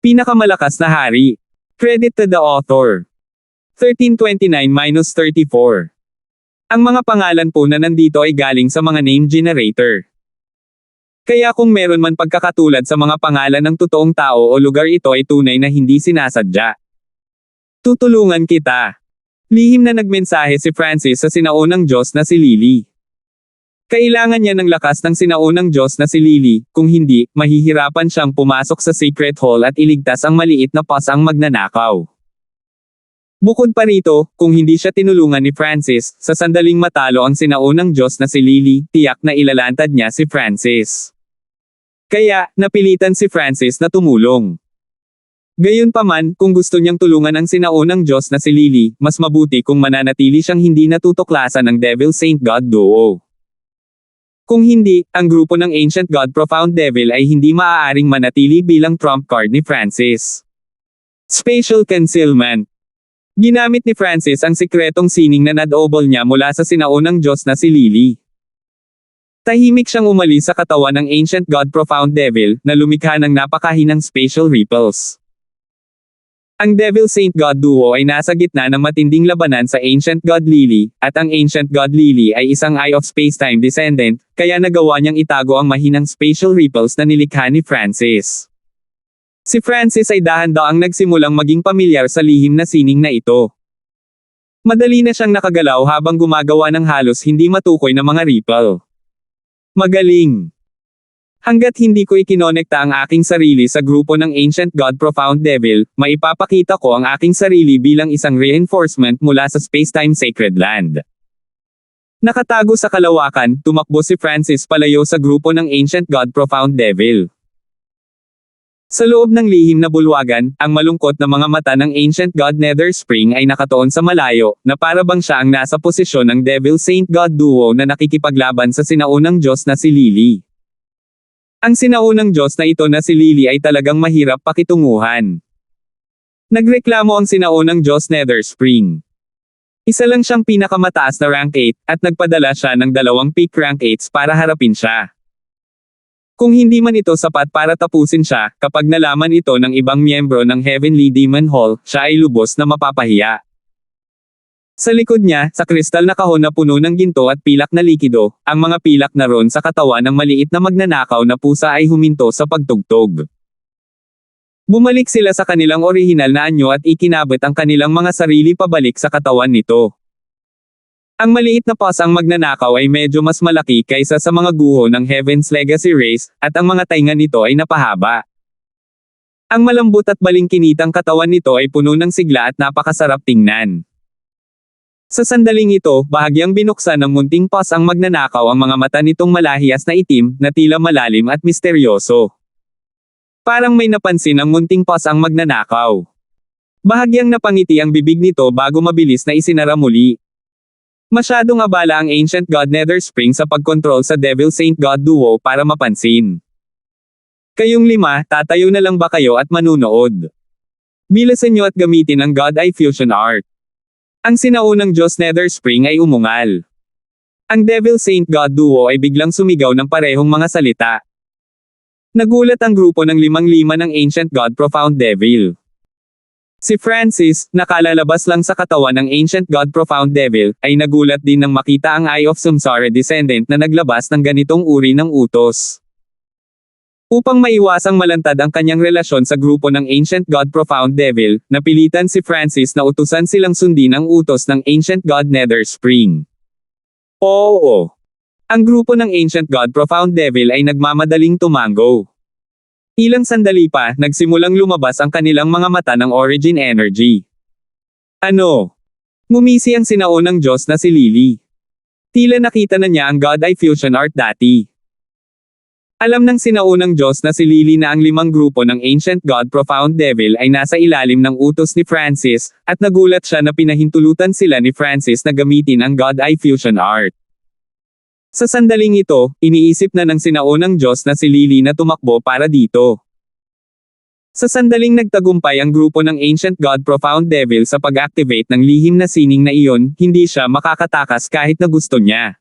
Pinakamalakas na hari. Credit to the author. 1329-34. Ang mga pangalan po na nandito ay galing sa mga name generator. Kaya kung meron man pagkakatulad sa mga pangalan ng totoong tao o lugar, ito ay tunay na hindi sinasadya. Tutulungan kita. Lihim na nagmensahe si Francis sa sinaunang Diyos na si Lily. Kailangan niya ng lakas ng sinaunang Diyos na si Lily, kung hindi, mahihirapan siyang pumasok sa Secret Hall at iligtas ang maliit na pasang magnanakaw. Bukod pa rito, kung hindi siya tinulungan ni Francis, sa sandaling matalo ang sinaunang Diyos na si Lily, tiyak na ilalantad niya si Francis. Kaya, napilitan si Francis na tumulong. Gayunpaman, kung gusto niyang tulungan ang sinaunang Diyos na si Lily, mas mabuti kung mananatili siyang hindi natutuklasan ng Devil Saint God duo. Kung hindi, ang grupo ng Ancient God Profound Devil ay hindi maaaring manatili bilang trump card ni Francis. Spatial Concealment. Ginamit ni Francis ang sikretong sining na nadobol niya mula sa sinaunang Diyos na si Lily. Tahimik siyang umalis sa katawan ng Ancient God Profound Devil, na lumikha ng napakahinang spatial ripples. Ang Devil Saint God duo ay nasa gitna ng matinding labanan sa Ancient God Lily, at ang Ancient God Lily ay isang Eye of Spacetime descendant, kaya nagawa niyang itago ang mahinang spatial ripples na nilikha ni Francis. Si Francis ay dahan-daang nagsimulang maging pamilyar sa lihim na sining na ito. Madali na siyang nakagalaw habang gumagawa ng halos hindi matukoy na mga ripple. Magaling! Hanggat hindi ko ikinonekta ang aking sarili sa grupo ng Ancient God Profound Devil, maipapakita ko ang aking sarili bilang isang reinforcement mula sa Spacetime Sacred Land. Nakatago sa kalawakan, tumakbo si Francis palayo sa grupo ng Ancient God Profound Devil. Sa loob ng lihim na bulwagan, ang malungkot na mga mata ng Ancient God Nether Spring ay nakatuon sa malayo, na para bang siya ang nasa posisyon ng Devil Saint God duo na nakikipaglaban sa sinaunang Diyos na si Lily. Ang sinaunang Diyos na ito na si Lily ay talagang mahirap pakitunguhan. Nagreklamo ang sinaunang Diyos Nether Spring. Isa lang siyang pinakamataas na rank 8, at nagpadala siya ng 2 peak rank 8s para harapin siya. Kung hindi man ito sapat para tapusin siya, kapag nalaman ito ng ibang miyembro ng Heavenly Demon Hall, siya ay lubos na mapapahiya. Sa likod niya, sa kristal na kahon na puno ng ginto at pilak na likido, ang mga pilak na ron sa katawan ng maliit na magnanakaw na pusa ay huminto sa pagtugtog. Bumalik sila sa kanilang orihinal na anyo at ikinabit ang kanilang mga sarili pabalik sa katawan nito. Ang maliit na pasang magnanakaw ay medyo mas malaki kaysa sa mga guho ng Heaven's Legacy Race, at ang mga tainga nito ay napahaba. Ang malambot at balingkinitang katawan nito ay puno ng sigla at napakasarap tingnan. Sa sandaling ito, bahagyang binuksan ng munting pasang magnanakaw ang mga mata nitong malahiyas na itim, na tila malalim at misteryoso. Parang may napansin ang munting pasang magnanakaw. Bahagyang napangiti ang bibig nito bago mabilis na isinara muli. Masyadong abala ang Ancient God Nether Spring sa pagkontrol sa Devil Saint God duo para mapansin. Kayong 5, tatayo na lang ba kayo at manunood? Bilasan nyo at gamitin ang God Eye Fusion Art. Ang sinaunang Diyos Nether Spring ay umungal. Ang Devil Saint God duo ay biglang sumigaw ng parehong mga salita. Nagulat ang grupo ng 5-5 ng Ancient God Profound Devil. Si Francis, nakalalabas lang sa katawan ng Ancient God Profound Devil, ay nagulat din nang makita ang Eye of Samsara Descendant na naglabas ng ganitong uri ng utos. Upang maiwasang malantad ang kanyang relasyon sa grupo ng Ancient God Profound Devil, napilitan si Francis na utusan silang sundin ang utos ng Ancient God Nether Spring. Oo. Ang grupo ng Ancient God Profound Devil ay nagmamadaling tumango. Ilang sandali pa, nagsimulang lumabas ang kanilang mga mata ng origin energy. Ano? Ngumisi ang sinaunang Diyos na si Lily. Tila nakita na niya ang God Eye Fusion Art dati. Alam ng sinaunang Diyos na si Lily na ang 5 grupo ng Ancient God Profound Devil ay nasa ilalim ng utos ni Francis, at nagulat siya na pinahintulutan sila ni Francis na gamitin ang God Eye Fusion Art. Sa sandaling ito, iniisip na ng sinaunang Diyos na si Lily na tumakbo para dito. Sa sandaling nagtagumpay ang grupo ng Ancient God Profound Devil sa pag-activate ng lihim na sining na iyon, hindi siya makakatakas kahit na gusto niya.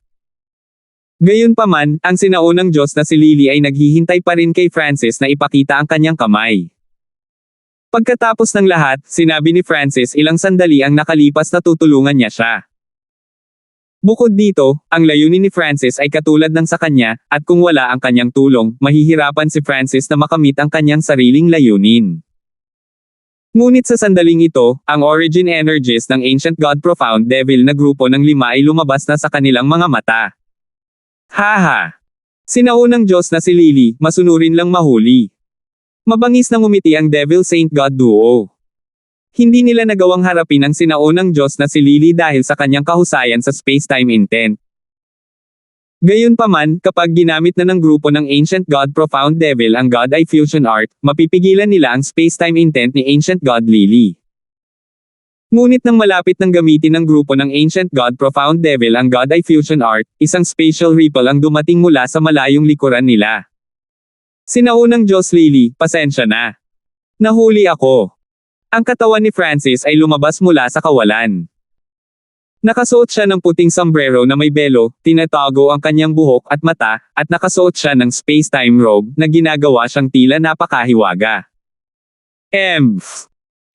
Gayunpaman, ang sinaunang Diyos na si Lily ay naghihintay pa rin kay Francis na ipakita ang kanyang kamay. Pagkatapos ng lahat, sinabi ni Francis ilang sandali ang nakalipas na tutulungan niya siya. Bukod dito, ang layunin ni Francis ay katulad ng sa kanya, at kung wala ang kanyang tulong, mahihirapan si Francis na makamit ang kanyang sariling layunin. Ngunit sa sandaling ito, ang origin energies ng Ancient God Profound Devil na grupo ng 5 ay lumabas na sa kanilang mga mata. Haha! Sinaunang Diyos na si Lily, masunurin lang mahuli. Mabangis na ngumiti ang Devil Saint God Duo. Hindi nila nagawang harapin ang sinaunang Diyos na si Lily dahil sa kanyang kahusayan sa space-time intent. Gayunpaman, kapag ginamit na ng grupo ng Ancient God Profound Devil ang God Eye Fusion Art, mapipigilan nila ang space-time intent ni Ancient God Lily. Ngunit nang malapit nang gamitin ng grupo ng Ancient God Profound Devil ang God Eye Fusion Art, isang spatial ripple ang dumating mula sa malayong likuran nila. Sinaunang Diyos Lily, pasensya na. Nahuli ako. Ang katawan ni Francis ay lumabas mula sa kawalan. Nakasuot siya ng puting sombrero na may belo, tinatago ang kanyang buhok at mata, at nakasuot siya ng space-time robe na ginagawa siyang tila napakahiwaga.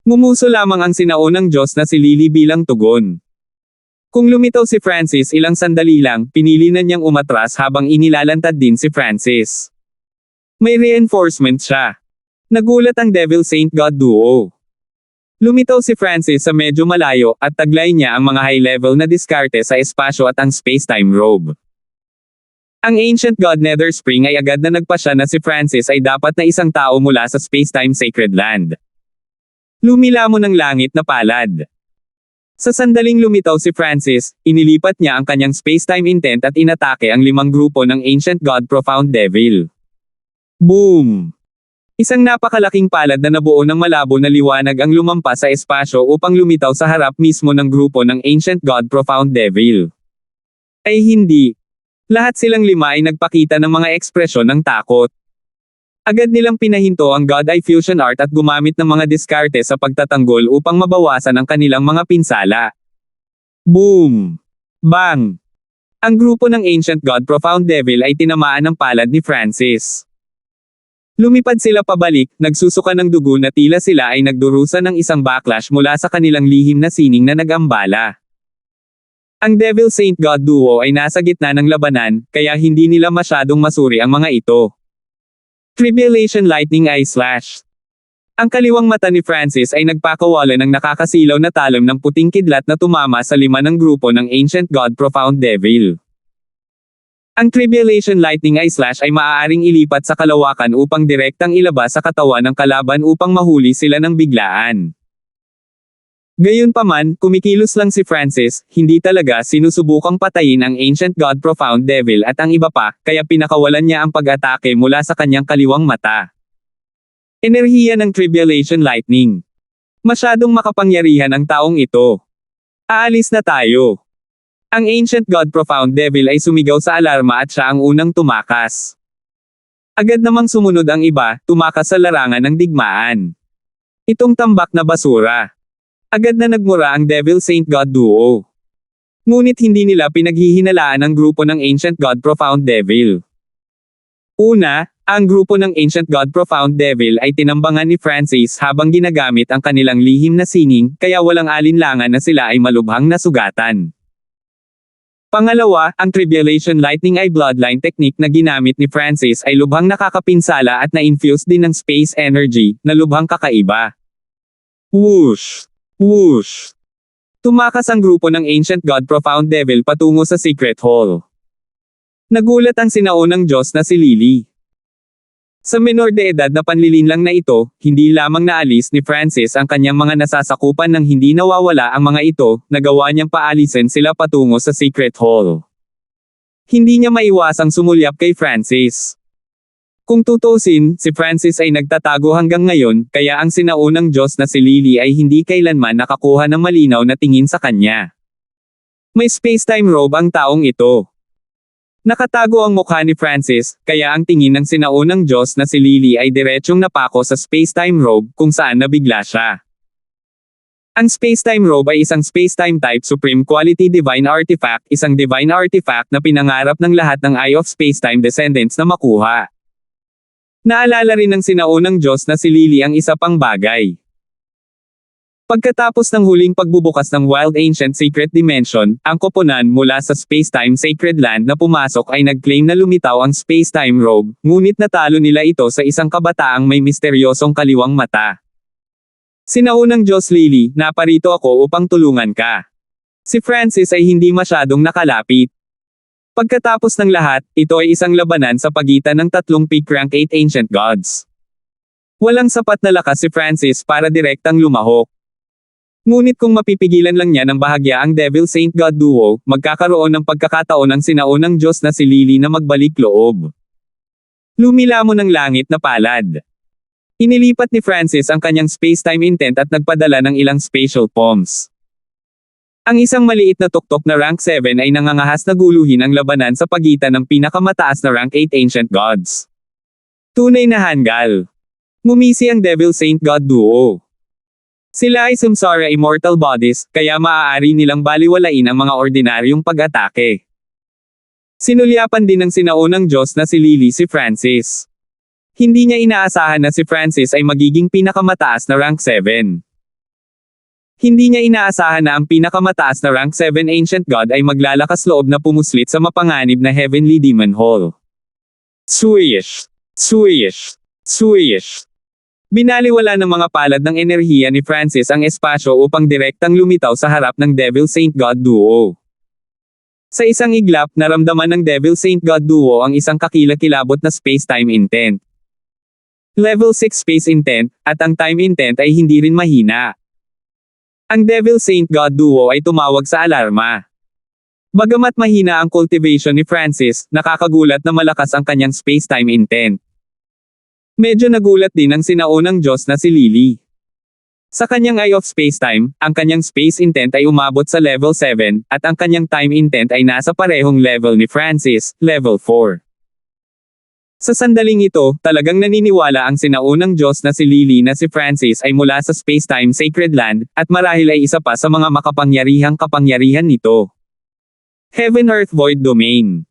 Ngumuso lamang ang sinaunang Diyos na si Lily bilang tugon. Kung lumitaw si Francis ilang sandali lang, pinili na niyang umatras habang inilalantad din si Francis. May reinforcement siya. Nagulat ang Devil Saint God Duo. Lumitaw si Francis sa medyo malayo, at taglay niya ang mga high-level na diskarte sa espasyo at ang space-time robe. Ang Ancient God Nether Spring ay agad na nagpasya na si Francis ay dapat na isang tao mula sa space-time sacred land. Lumilamon ng langit na palad. Sa sandaling lumitaw si Francis, inilipat niya ang kanyang space-time intent at inatake ang 5 grupo ng Ancient God Profound Devil. Boom! Isang napakalaking palad na nabuo ng malabo na liwanag ang lumampas sa espasyo upang lumitaw sa harap mismo ng grupo ng Ancient God Profound Devil. Ay hindi. Lahat silang 5 ay nagpakita ng mga ekspresyon ng takot. Agad nilang pinahinto ang God Eye Fusion Art at gumamit ng mga diskarte sa pagtatanggol upang mabawasan ang kanilang mga pinsala. Boom! Bang! Ang grupo ng Ancient God Profound Devil ay tinamaan ng palad ni Francis. Lumipad sila pabalik, nagsusuka ng dugo na tila sila ay nagdurusa ng isang backlash mula sa kanilang lihim na sining na nagambala. Ang Devil Saint God Duo ay nasa gitna ng labanan, kaya hindi nila masyadong masuri ang mga ito. Tribulation Lightning Eye Slash. Ang kaliwang mata ni Francis ay nagpakawalan ng nakakasilaw na talam ng puting kidlat na tumama sa 5 ng grupo ng Ancient God Profound Devil. Ang Tribulation Lightning Eye Slash ay maaaring ilipat sa kalawakan upang direktang ilabas sa katawan ng kalaban upang mahuli sila ng biglaan. Gayunpaman, kumikilos lang si Francis, hindi talaga sinusubukang patayin ang Ancient God Profound Devil at ang iba pa, kaya pinakawalan niya ang pag-atake mula sa kanyang kaliwang mata. Enerhiya ng Tribulation Lightning. Masyadong makapangyarihan ang taong ito. Aalis na tayo. Ang Ancient God Profound Devil ay sumigaw sa alarma at siya ang unang tumakas. Agad namang sumunod ang iba, tumakas sa larangan ng digmaan. Itong tambak na basura. Agad na nagmura ang Devil Saint God Duo. Ngunit hindi nila pinaghihinalaan ang grupo ng Ancient God Profound Devil. Una, ang grupo ng Ancient God Profound Devil ay tinambangan ni Francis habang ginagamit ang kanilang lihim na sining, kaya walang alinlangan na sila ay malubhang nasugatan. Pangalawa, ang Tribulation Lightning Eye Bloodline technique na ginamit ni Francis ay lubhang nakakapinsala at na-infuse din ng space energy, na lubhang kakaiba. Whoosh! Whoosh! Tumakas ang grupo ng Ancient God Profound Devil patungo sa Secret Hall. Nagulat ang sinaunang Diyos na si Lily. Sa menor de edad na panlilinlang na ito, hindi lamang naalis ni Francis ang kanyang mga nasasakupan ng hindi nawawala ang mga ito, nagawa niyang paalisin sila patungo sa Secret Hall. Hindi niya maiwasang sumulyap kay Francis. Kung tutusin, si Francis ay nagtatago hanggang ngayon, kaya ang sinaunang Diyos na si Lily ay hindi kailanman nakakuha ng malinaw na tingin sa kanya. May space-time robe ang taong ito. Nakatago ang mukha ni Francis, kaya ang tingin ng sinaunang Diyos na si Lily ay diretsyong napako sa space-time robe kung saan nabigla siya. Ang space-time robe ay isang space-time type supreme quality divine artifact, isang divine artifact na pinangarap ng lahat ng Eye of Space-Time descendants na makuha. Naalala rin ng sinaunang Diyos na si Lily ang isa pang bagay. Pagkatapos ng huling pagbubukas ng Wild Ancient Secret Dimension, ang koponan mula sa Spacetime Sacred Land na pumasok ay nag-claim na lumitaw ang Spacetime Robe, ngunit natalo nila ito sa isang kabataang may misteryosong kaliwang mata. Sinaunang Diyos Lily, naparito ako upang tulungan ka. Si Francis ay hindi masyadong nakalapit. Pagkatapos ng lahat, ito ay isang labanan sa pagitan ng tatlong peak rank 8 Ancient Gods. Walang sapat na lakas si Francis para direktang lumahok. Ngunit kung mapipigilan lang niya ng bahagya ang Devil Saint God duo, magkakaroon ng pagkakataon ang sinaunang Diyos na si Lily na magbalik loob. Lumilamon ng langit na palad. Inilipat ni Francis ang kanyang spacetime intent at nagpadala ng ilang spatial bombs. Ang isang maliit na tuktok na rank 7 ay nangangahas na guluhin ang labanan sa pagitan ng pinakamataas na rank 8 Ancient Gods. Tunay na hanggal. Ngumisi ang Devil Saint God duo. Sila ay samsara immortal bodies, kaya maaari nilang baliwalain ang mga ordinaryong pag-atake. Sinulyapan din ng sinaunang Diyos na si Lily si Francis. Hindi niya inaasahan na si Francis ay magiging pinakamataas na rank 7. Hindi niya inaasahan na ang pinakamataas na rank 7 Ancient God ay maglalakas loob na pumuslit sa mapanganib na Heavenly Demon Hall. Swish! Swish! Swish! Binaliwala ng mga palad ng enerhiya ni Francis ang espasyo upang direktang lumitaw sa harap ng Devil Saint God duo. Sa isang iglap, naramdaman ng Devil Saint God duo ang isang kakilakilabot na space-time intent. Level 6 space intent, at ang time intent ay hindi rin mahina. Ang Devil Saint God duo ay tumawag sa alarma. Bagamat mahina ang cultivation ni Francis, nakakagulat na malakas ang kanyang space-time intent. Medyo nagulat din ang sinaunang Diyos na si Lily. Sa kanyang Eye of Spacetime, ang kanyang space intent ay umabot sa level 7, at ang kanyang time intent ay nasa parehong level ni Francis, level 4. Sa sandaling ito, talagang naniniwala ang sinaunang Diyos na si Lily na si Francis ay mula sa Spacetime Sacred Land, at marahil ay isa pa sa mga makapangyarihang kapangyarihan nito. Heaven Earth Void Domain.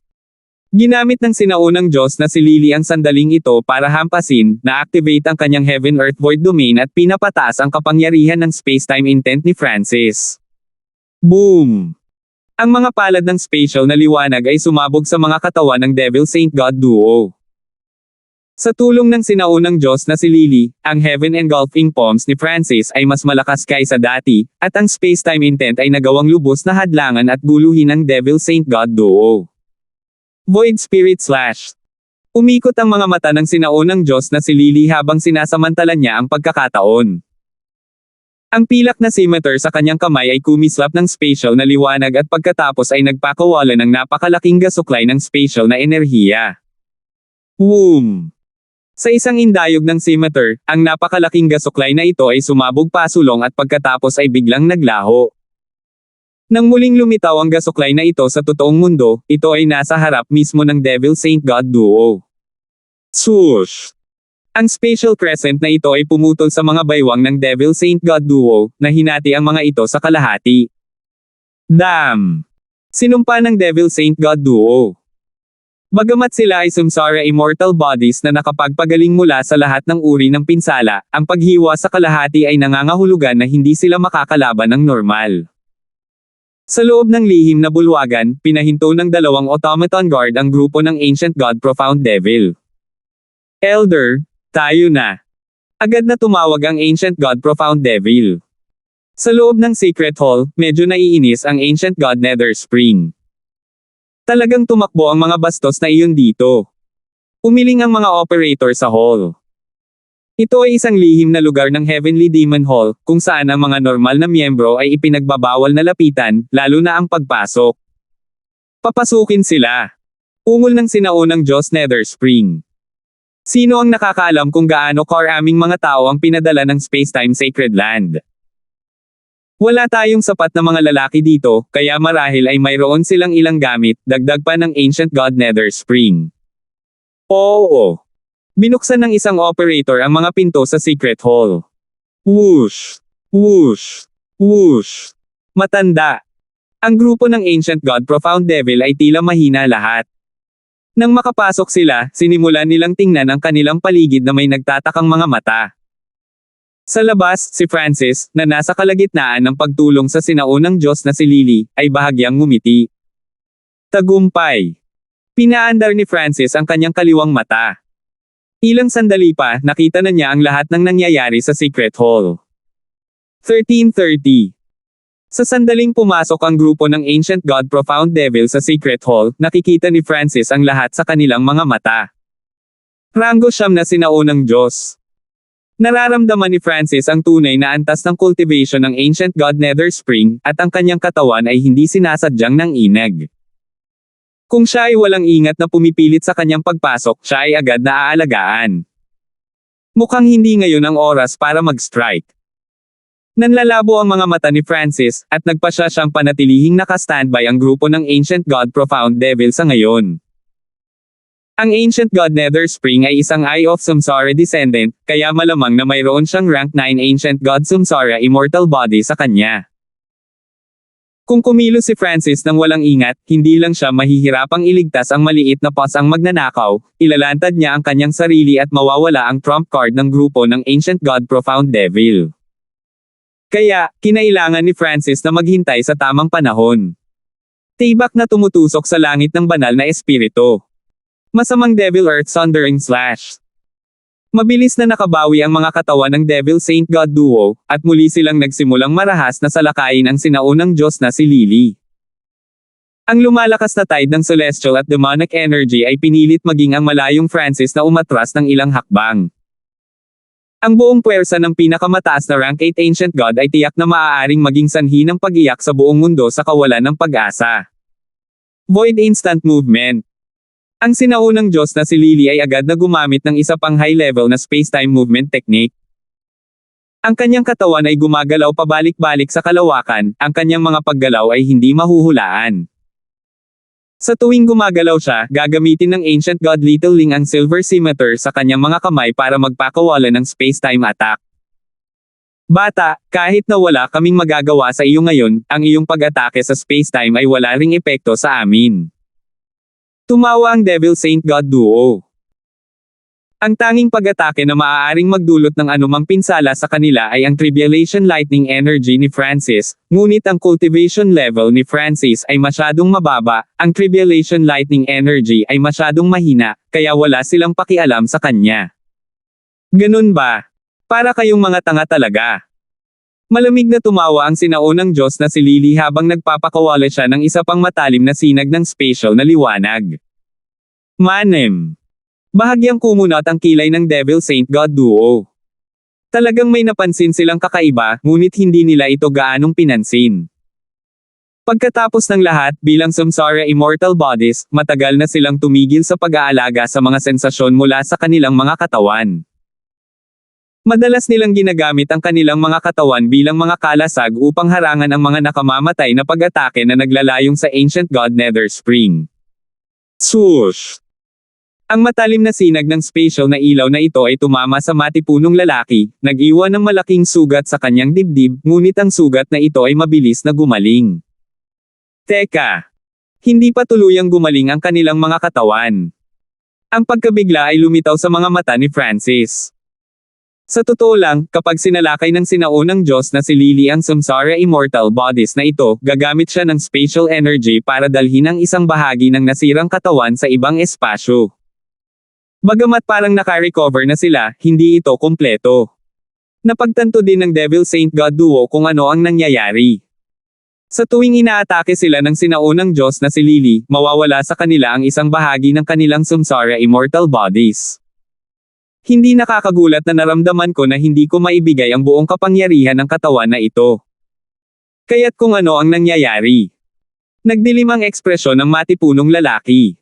Ginamit ng sinaunang Diyos na si Lily ang sandaling ito para hampasin, na-activate ang kanyang Heaven Earth Void Domain at pinapataas ang kapangyarihan ng spacetime intent ni Francis. Boom! Ang mga palad ng spatial na liwanag ay sumabog sa mga katawan ng Devil Saint God duo. Sa tulong ng sinaunang Diyos na si Lily, ang Heaven Engulfing Palms ni Francis ay mas malakas kaysa dati, at ang spacetime intent ay nagawang lubos na hadlangan at guluhin ng Devil Saint God duo. Void Spirit Slash. Umikot ang mga mata ng sinaunang Diyos na si Lily habang sinasamantala niya ang pagkakataon. Ang pilak na scimitar sa kanyang kamay ay kumislap ng spatial na liwanag at pagkatapos ay nagpakawalan ng napakalaking gasuklay ng spatial na enerhiya. Boom! Sa isang indayog ng scimitar, ang napakalaking gasuklay na ito ay sumabog pasulong at pagkatapos ay biglang naglaho. Nang muling lumitaw ang gasuklay na ito sa totoong mundo, ito ay nasa harap mismo ng Devil Saint God duo. Swoosh! Ang spatial crescent na ito ay pumutol sa mga baywang ng Devil Saint God duo, na hinati ang mga ito sa kalahati. Damn! Sinumpa ng Devil Saint God duo. Bagamat sila ay samsara immortal bodies na nakapagpagaling mula sa lahat ng uri ng pinsala, ang paghiwa sa kalahati ay nangangahulugan na hindi sila makakalaban ng normal. Sa loob ng lihim na bulwagan, pinahinto ng dalawang automaton guard ang grupo ng Ancient God Profound Devil. Elder, tayo na. Agad na tumawag ang Ancient God Profound Devil. Sa loob ng Secret Hall, medyo naiinis ang Ancient God Nether Spring. Talagang tumakbo ang mga bastos na iyon dito. Umiling ang mga operator sa hall. Ito ay isang lihim na lugar ng Heavenly Demon Hall, kung saan ang mga normal na miyembro ay ipinagbabawal na lapitan, lalo na ang pagpasok. Papasukin sila. Ungol ng sinaunang Diyos Nether Spring. Sino ang nakakaalam kung gaano karaming mga tao ang pinadala ng Spacetime Sacred Land? Wala tayong sapat na mga lalaki dito, kaya marahil ay mayroon silang ilang gamit, dagdag pa ng Ancient God Nether Spring. Oo. Binuksan ng isang operator ang mga pinto sa Secret Hall. Whoosh! Whoosh! Whoosh! Matanda. Ang grupo ng Ancient God Profound Devil ay tila mahina lahat. Nang makapasok sila, sinimulan nilang tingnan ang kanilang paligid na may nagtatakang mga mata. Sa labas, si Francis, na nasa kalagitnaan ng pagtulong sa sinaunang Diyos na si Lily, ay bahagyang ngumiti. Tagumpay. Pinaandar ni Francis ang kanyang kaliwang mata. Ilang sandali pa, nakita na niya ang lahat ng nangyayari sa Secret Hall. 13:30. Sa sandaling pumasok ang grupo ng Ancient God Profound Devil sa Secret Hall, nakikita ni Francis ang lahat sa kanilang mga mata. Ranggo siyam na sinaunang Diyos. Nararamdaman ni Francis ang tunay na antas ng cultivation ng Ancient God Nether Spring, at ang kanyang katawan ay hindi sinasadyang ng ineg. Kung siya ay walang ingat na pumipilit sa kanyang pagpasok, siya ay agad na aalagaan. Mukhang hindi ngayon ang oras para mag-strike. Nanlalabo ang mga mata ni Francis, at nagpasya siyang panatilihing naka-standby ang grupo ng Ancient God Profound Devil sa ngayon. Ang Ancient God Nether Spring ay isang Eye of Samsara descendant, kaya malamang na mayroon siyang rank 9 Ancient God Samsara Immortal Body sa kanya. Kung kumilos si Francis nang walang ingat, hindi lang siya mahihirapang iligtas ang maliit na boss ang magnanakaw, ilalantad niya ang kanyang sarili at mawawala ang trump card ng grupo ng Ancient God Profound Devil. Kaya, kinailangan ni Francis na maghintay sa tamang panahon. Tibak na tumutusok sa langit ng banal na espiritu. Masamang Devil Earth Sundering Slash. Mabilis na nakabawi ang mga katawan ng Devil Saint God Duo, at muli silang nagsimulang marahas na salakayin ang sinaunang Diyos na si Lily. Ang lumalakas na tide ng celestial at demonic energy ay pinilit maging ang malayong Francis na umatras ng ilang hakbang. Ang buong puwersa ng pinakamataas na rank 8 Ancient God ay tiyak na maaaring maging sanhi ng pag-iyak sa buong mundo sa kawalan ng pag-asa. Void Instant Movement. Ang sinaunang Diyos na si Lily ay agad na gumamit ng isa pang high-level na space-time movement technique. Ang kanyang katawan ay gumagalaw pabalik-balik sa kalawakan, ang kanyang mga paggalaw ay hindi mahuhulaan. Sa tuwing gumagalaw siya, gagamitin ng Ancient God Little Ling ang Silver Scimitar sa kanyang mga kamay para magpakawala ng space-time attack. Bata, kahit na wala kaming magagawa sa iyo ngayon, ang iyong pag-atake sa space-time ay wala ring epekto sa amin. Tumawa ang Devil Saint God Duo. Ang tanging pag-atake na maaaring magdulot ng anumang pinsala sa kanila ay ang Tribulation Lightning Energy ni Francis, ngunit ang cultivation level ni Francis ay masyadong mababa, ang Tribulation Lightning Energy ay masyadong mahina, kaya wala silang pakialam sa kanya. Ganun ba? Para kayong mga tanga talaga. Malamig na tumawa ang sinaunang Diyos na si Lily habang nagpapakawala siya ng isa pang matalim na sinag ng spatial na liwanag. Manem. Bahagyang kumunot ang kilay ng Devil Saint God Duo. Talagang may napansin silang kakaiba, ngunit hindi nila ito gaanong pinansin. Pagkatapos ng lahat, bilang Samsara Immortal Bodies, matagal na silang tumigil sa pag-aalaga sa mga sensasyon mula sa kanilang mga katawan. Madalas nilang ginagamit ang kanilang mga katawan bilang mga kalasag upang harangan ang mga nakamamatay na pag-atake na naglalayong sa Ancient God Nether Spring. Swoosh! Ang matalim na sinag ng spatial na ilaw na ito ay tumama sa matipunong lalaki, nag-iwan ng malaking sugat sa kanyang dibdib, ngunit ang sugat na ito ay mabilis na gumaling. Teka! Hindi pa tuluyang gumaling ang kanilang mga katawan. Ang pagkabigla ay lumitaw sa mga mata ni Francis. Sa totoo lang, kapag sinalakay ng sinaunang Diyos na si Lily ang Samsara Immortal Bodies na ito, gagamit siya ng spatial energy para dalhin ang isang bahagi ng nasirang katawan sa ibang espasyo. Bagamat parang naka-recover na sila, hindi ito kumpleto. Napagtanto din ng Devil Saint God Duo kung ano ang nangyayari. Sa tuwing inaatake sila ng sinaunang Diyos na si Lily, mawawala sa kanila ang isang bahagi ng kanilang Samsara Immortal Bodies. Hindi nakakagulat na naramdaman ko na hindi ko maibigay ang buong kapangyarihan ng katawan na ito. Kaya't kung ano ang nangyayari. Nagdilim ang ekspresyon ng matipunong lalaki.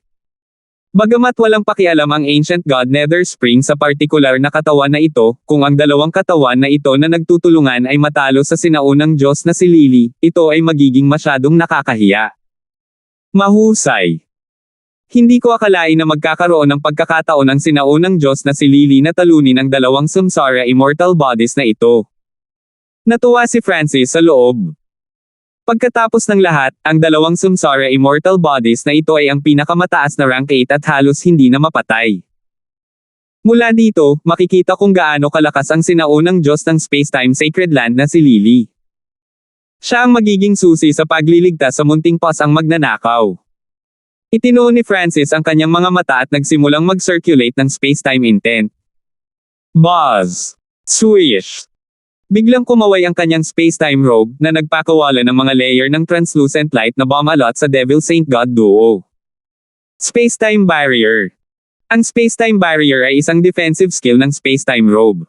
Bagamat walang pakialam ang Ancient God Nether Spring sa partikular na katawan na ito, kung ang dalawang katawan na ito na nagtutulungan ay matalo sa sinaunang Diyos na si Lily, ito ay magiging masyadong nakakahiya. Mahusay. Hindi ko akalain na magkakaroon ng pagkakataon ang sinaunang Diyos na si Lily na talunin ang dalawang Samsara Immortal Bodies na ito. Natuwa si Francis sa loob. Pagkatapos ng lahat, ang dalawang Samsara Immortal Bodies na ito ay ang pinakamataas na rank 8 at halos hindi na mapatay. Mula dito, makikita kung gaano kalakas ang sinaunang Diyos ng Spacetime Sacred Land na si Lily. Siya ang magiging susi sa pagliligtas sa munting pasang magnanakaw. Itinuon ni Francis ang kanyang mga mata at nagsimulang mag-circulate ng spacetime intent. Buzz! Swish! Biglang kumaway ang kanyang spacetime robe na nagpakawala ng mga layer ng translucent light na bumalot sa Devil Saint God duo. Spacetime Barrier. Ang spacetime barrier ay isang defensive skill ng spacetime robe.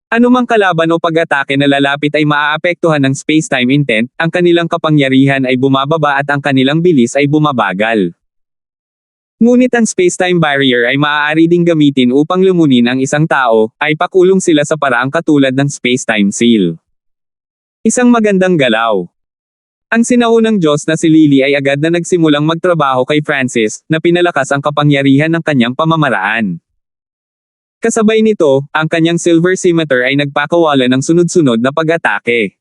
Anumang kalaban o pag-atake na lalapit ay maaapektuhan ng spacetime intent, ang kanilang kapangyarihan ay bumababa at ang kanilang bilis ay bumabagal. Ngunit ang spacetime barrier ay maaari ding gamitin upang lumunin ang isang tao, ay pakulong sila sa paraang katulad ng spacetime seal. Isang magandang galaw. Ang sinaunang Diyos na si Lily ay agad na nagsimulang magtrabaho kay Francis, na pinalakas ang kapangyarihan ng kanyang pamamaraan. Kasabay nito, ang kanyang silver scimitar ay nagpakawala ng sunod-sunod na pag-atake.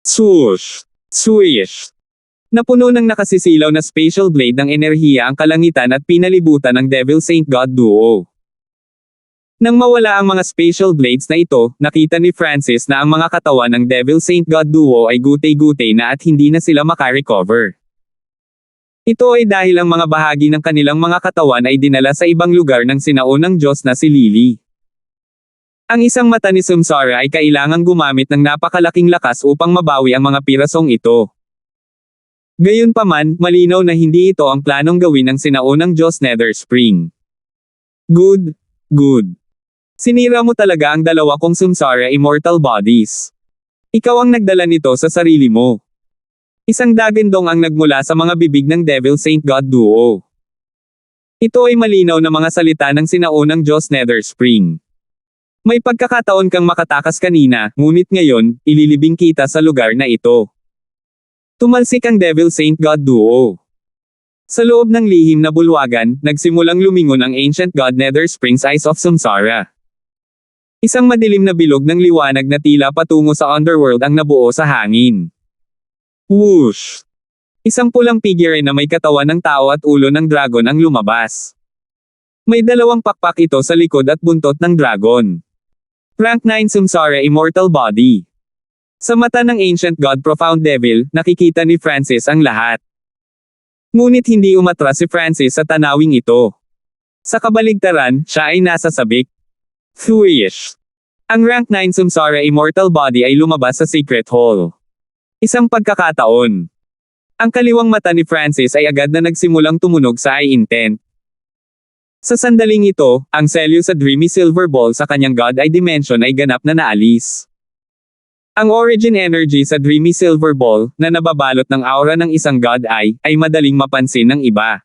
Swoosh! Swish! Napuno ng nakasisilaw na spatial blade ng enerhiya ang kalangitan at pinalibutan ng Devil Saint God duo. Nang mawala ang mga spatial blades na ito, nakita ni Francis na ang mga katawan ng Devil Saint God duo ay gutay-gutay na at hindi na sila makarecover. Ito ay dahil ang mga bahagi ng kanilang mga katawan ay dinala sa ibang lugar ng sinaunang Diyos na si Lily. Ang isang mata ni Samsara ay kailangang gumamit ng napakalaking lakas upang mabawi ang mga pirasong ito. Gayunpaman, malinaw na hindi ito ang planong gawin ng sinaunang Diyos Nether Spring. Good. Sinira mo talaga ang dalawa kong Samsara immortal bodies. Ikaw ang nagdala nito sa sarili mo. Isang dagandong ang nagmula sa mga bibig ng Devil Saint God duo. Ito ay malinaw na mga salita ng sinaunang Diyos Nether Spring. May pagkakataon kang makatakas kanina, ngunit ngayon, ililibing kita sa lugar na ito. Tumalsik ang Devil Saint God duo. Sa loob ng lihim na bulwagan, nagsimulang lumingon ang Ancient God Nether Springs Eyes of Samsara. Isang madilim na bilog ng liwanag na tila patungo sa underworld ang nabuo sa hangin. Whoosh! Isang pulang figure na may katawan ng tao at ulo ng dragon ang lumabas. May dalawang pakpak ito sa likod at buntot ng dragon. Rank 9 Samsara Immortal Body. Sa mata ng Ancient God Profound Devil, nakikita ni Francis ang lahat. Ngunit hindi umatras si Francis sa tanawing ito. Sa kabaligtaran, siya ay nasa sabik. Swish! Ang rank 9 Samsara Immortal Body ay lumabas sa Secret Hall. Isang pagkakataon. Ang kaliwang mata ni Francis ay agad na nagsimulang tumunog sa eye intent. Sa sandaling ito, ang selyo sa Dreamy Silver Ball sa kanyang God Eye Dimension ay ganap na naalis. Ang origin energy sa Dreamy Silver Ball, na nababalot ng aura ng isang God Eye, ay madaling mapansin ng iba.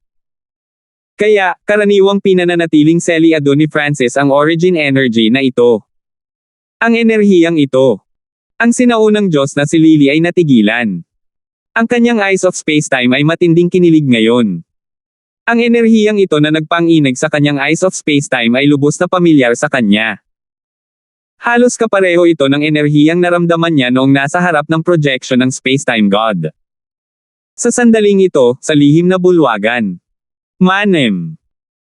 Kaya, karaniwang pinananatiling selyado ni Francis ang origin energy na ito. Ang enerhiyang ito. Ang sinaunang Diyos na si Lily ay natigilan. Ang kanyang Eyes of Spacetime ay matinding kinilig ngayon. Ang enerhiyang ito na nagpanginig sa kanyang Eyes of Spacetime ay lubos na pamilyar sa kanya. Halos kapareho ito ng enerhiyang naramdaman niya noong nasa harap ng projection ng Spacetime God. Sa sandaling ito, sa lihim na bulwagan. Manem.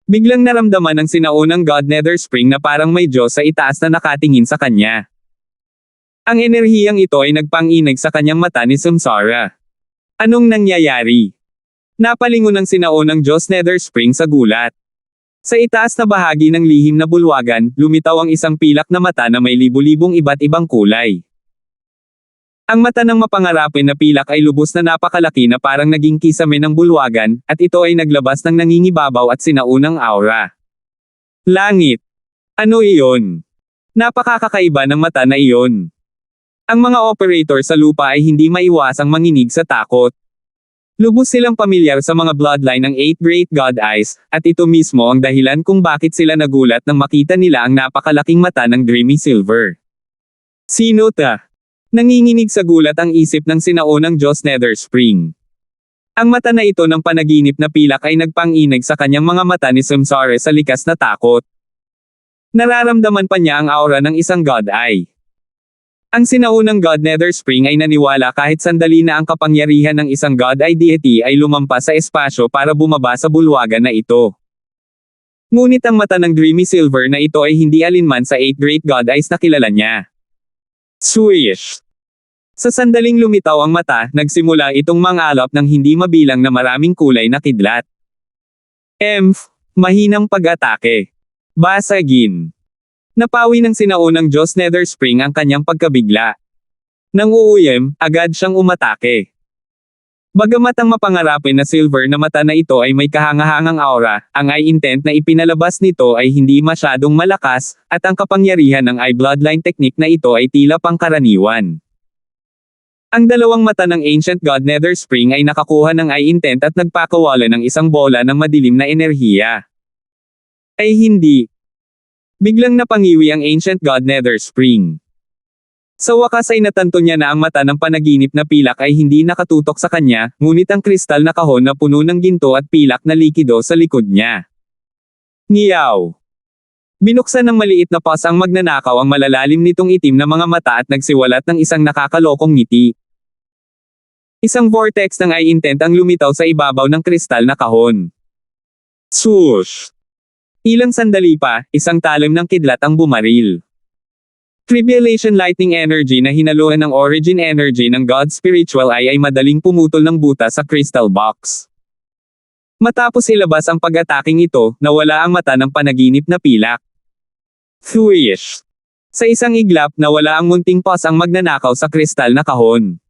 Biglang naramdaman ng sinaunang God Nether Spring na parang may Diyos sa itaas na nakatingin sa kanya. Ang enerhiyang ito ay nagpanginig sa kanyang mata ni Samsara. Anong nangyayari? Napalingon ng sinaunang Diyos Nether Spring sa gulat. Sa itaas na bahagi ng lihim na bulwagan, lumitaw ang isang pilak na mata na may libu-libong iba't ibang kulay. Ang mata ng mapangarapin na pilak ay lubos na napakalaki na parang naging kisame ng bulwagan, at ito ay naglabas ng nangingibabaw at sinaunang aura. Langit! Ano iyon? Napakakakaiba ng mata na iyon. Ang mga operator sa lupa ay hindi maiwasang manginig sa takot. Lubos silang pamilyar sa mga bloodline ng 8 Great God Eyes, at ito mismo ang dahilan kung bakit sila nagulat nang makita nila ang napakalaking mata ng Dreamy Silver. Sino ta? Nanginginig sa gulat ang isip ng sinaunang Diyos Nether Spring. Ang mata na ito ng panaginip na pilak ay nagpanginig sa kanyang mga mata ni Samsara sa likas na takot. Nararamdaman pa niya ang aura ng isang God Eye. Ang sinaunang God Nether Spring ay naniwala kahit sandali na ang kapangyarihan ng isang God Eye deity ay lumampas sa espasyo para bumaba sa bulwagan na ito. Ngunit ang mata ng Dreamy Silver na ito ay hindi alinman sa 8 Great God Eyes na kilala niya. Swish! Sa sandaling lumitaw ang mata, nagsimula itong mangalap ng hindi mabilang na maraming kulay na kidlat. Mahinang pag-atake. Basagin. Napawi ng sinaunang Diyos Nether Spring ang kanyang pagkabigla. Nang uuyem, agad siyang umatake. Bagamat ang mapangarapin na silver na mata na ito ay may kahangahangang aura, ang eye intent na ipinalabas nito ay hindi masyadong malakas, at ang kapangyarihan ng eye bloodline technique na ito ay tila pangkaraniwan. Ang dalawang mata ng Ancient God Nether Spring ay nakakuha ng eye intent at nagpakawala ng isang bola ng madilim na enerhiya. Ay hindi. Biglang napangiwi ang Ancient God Nether Spring. Sa wakas ay natanto niya na ang mata ng panaginip na pilak ay hindi nakatutok sa kanya, ngunit ang kristal na kahon na puno ng ginto at pilak na likido sa likod niya. Ngiyaw! Binuksan ng maliit na pas ang magnanakaw ang malalalim nitong itim na mga mata at nagsiwalat ng isang nakakalokong ngiti. Isang vortex ng eye intent ang lumitaw sa ibabaw ng kristal na kahon. Swoosh! Ilang sandali pa, isang talim ng kidlat ang bumaril. Tribulation lightning energy na hinaluan ng origin energy ng God's spiritual eye ay madaling pumutol ng butas sa crystal box. Matapos ilabas ang pag-ataking ito, nawala ang mata ng panaginip na pilak. Swish! Sa isang iglap, nawala ang munting pas ang magnanakaw sa kristal na kahon.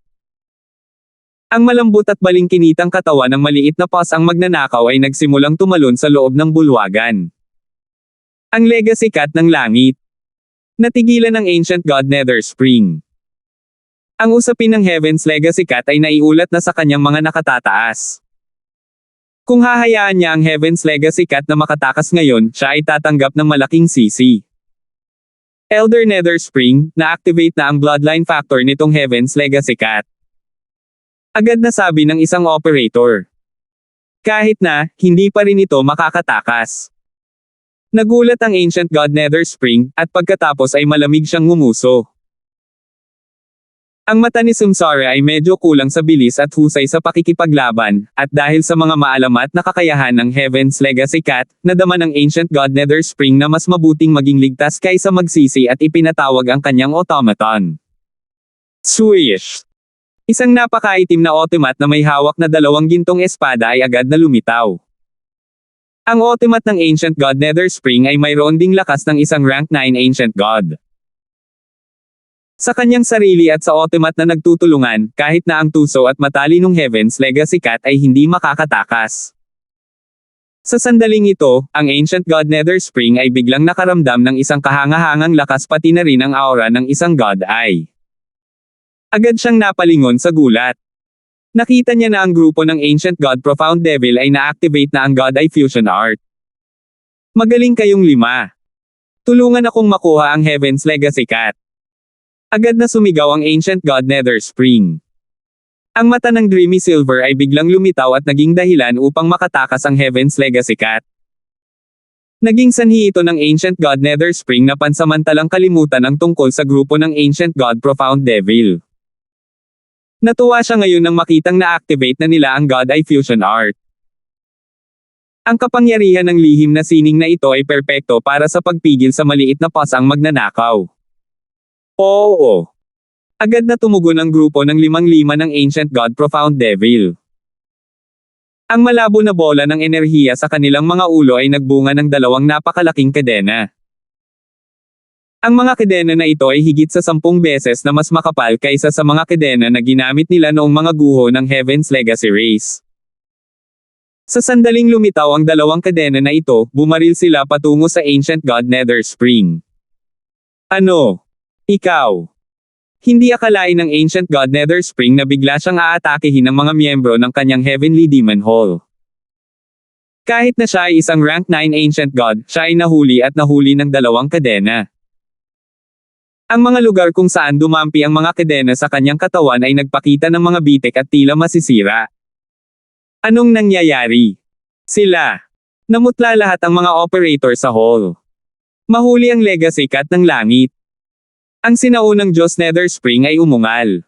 Ang malambot at balingkinitang katawan ng maliit na pas ang magnanakaw ay nagsimulang tumalon sa loob ng bulwagan. Ang legacy cat ng langit. Natigilan ng Ancient God Nether Spring. Ang usapin ng Heaven's Legacy Cat ay naiulat na sa kanyang mga nakatataas. Kung hahayaan niya ang Heaven's Legacy Cat na makatakas ngayon, siya ay tatanggap ng malaking sisi. Elder Nether Spring, na-activate na ang bloodline factor nitong Heaven's Legacy Cat. Agad na sabi ng isang operator. Kahit na, hindi pa rin ito makakatakas. Nagulat ang Ancient God Nether Spring, at pagkatapos ay malamig siyang ngumuso. Ang mata ni Samsara ay medyo kulang sa bilis at husay sa pakikipaglaban, at dahil sa mga maalamat na kakayahan ng Heaven's Legacy Cat, nadama ng Ancient God Nether Spring na mas mabuting maging ligtas kaysa magsisi at ipinatawag ang kanyang automaton. Swish! Isang napakaitim na automat na may hawak na dalawang gintong espada ay agad na lumitaw. Ang automat ng Ancient God Nether Spring ay mayroon ding lakas ng isang rank 9 Ancient God. Sa kanyang sarili at sa automat na nagtutulungan, kahit na ang tuso at matalinong Heaven's Legacy Cat ay hindi makakatakas. Sa sandaling ito, ang Ancient God Nether Spring ay biglang nakaramdam ng isang kahangahangang lakas pati na rin ang aura ng isang God Eye. Agad siyang napalingon sa gulat. Nakita niya na ang grupo ng Ancient God Profound Devil ay na-activate na ang God Eye Fusion Art. Magaling kayong 5. Tulungan akong makuha ang Heaven's Legacy Cat. Agad na sumigaw ang Ancient God Nether Spring. Ang mata ng Dreamy Silver ay biglang lumitaw at naging dahilan upang makatakas ang Heaven's Legacy Cat. Naging sanhi ito ng Ancient God Nether Spring na pansamantalang kalimutan ang tungkol sa grupo ng Ancient God Profound Devil. Natuwa siya ngayon nang makitang na-activate na nila ang God Eye Fusion Art. Ang kapangyarihan ng lihim na sining na ito ay perpekto para sa pagpigil sa maliit na pasang magnanakaw. Oo. Agad na tumugon ang grupo ng 5-5 ng Ancient God Profound Devil. Ang malabo na bola ng enerhiya sa kanilang mga ulo ay nagbunga ng dalawang napakalaking kadena. Ang mga kadena na ito ay higit sa 10 beses na mas makapal kaysa sa mga kadena na ginamit nila noong mga guho ng Heaven's Legacy Race. Sa sandaling lumitaw ang dalawang kadena na ito, bumaril sila patungo sa Ancient God Nether Spring. Ano? Ikaw? Hindi akalain ng Ancient God Nether Spring na bigla siyang aatakihin ng mga miyembro ng kanyang Heavenly Demon Hall. Kahit na siya ay isang rank 9 Ancient God, siya ay nahuli at nahuli ng dalawang kadena. Ang mga lugar kung saan dumampi ang mga kadena sa kanyang katawan ay nagpakita ng mga bitik at tila masisira. Anong nangyayari? Sila. Namutla lahat ang mga operator sa hall. Mahuli ang Legacy Cat ng langit. Ang sinaunang Diyos Nether Spring ay umungal.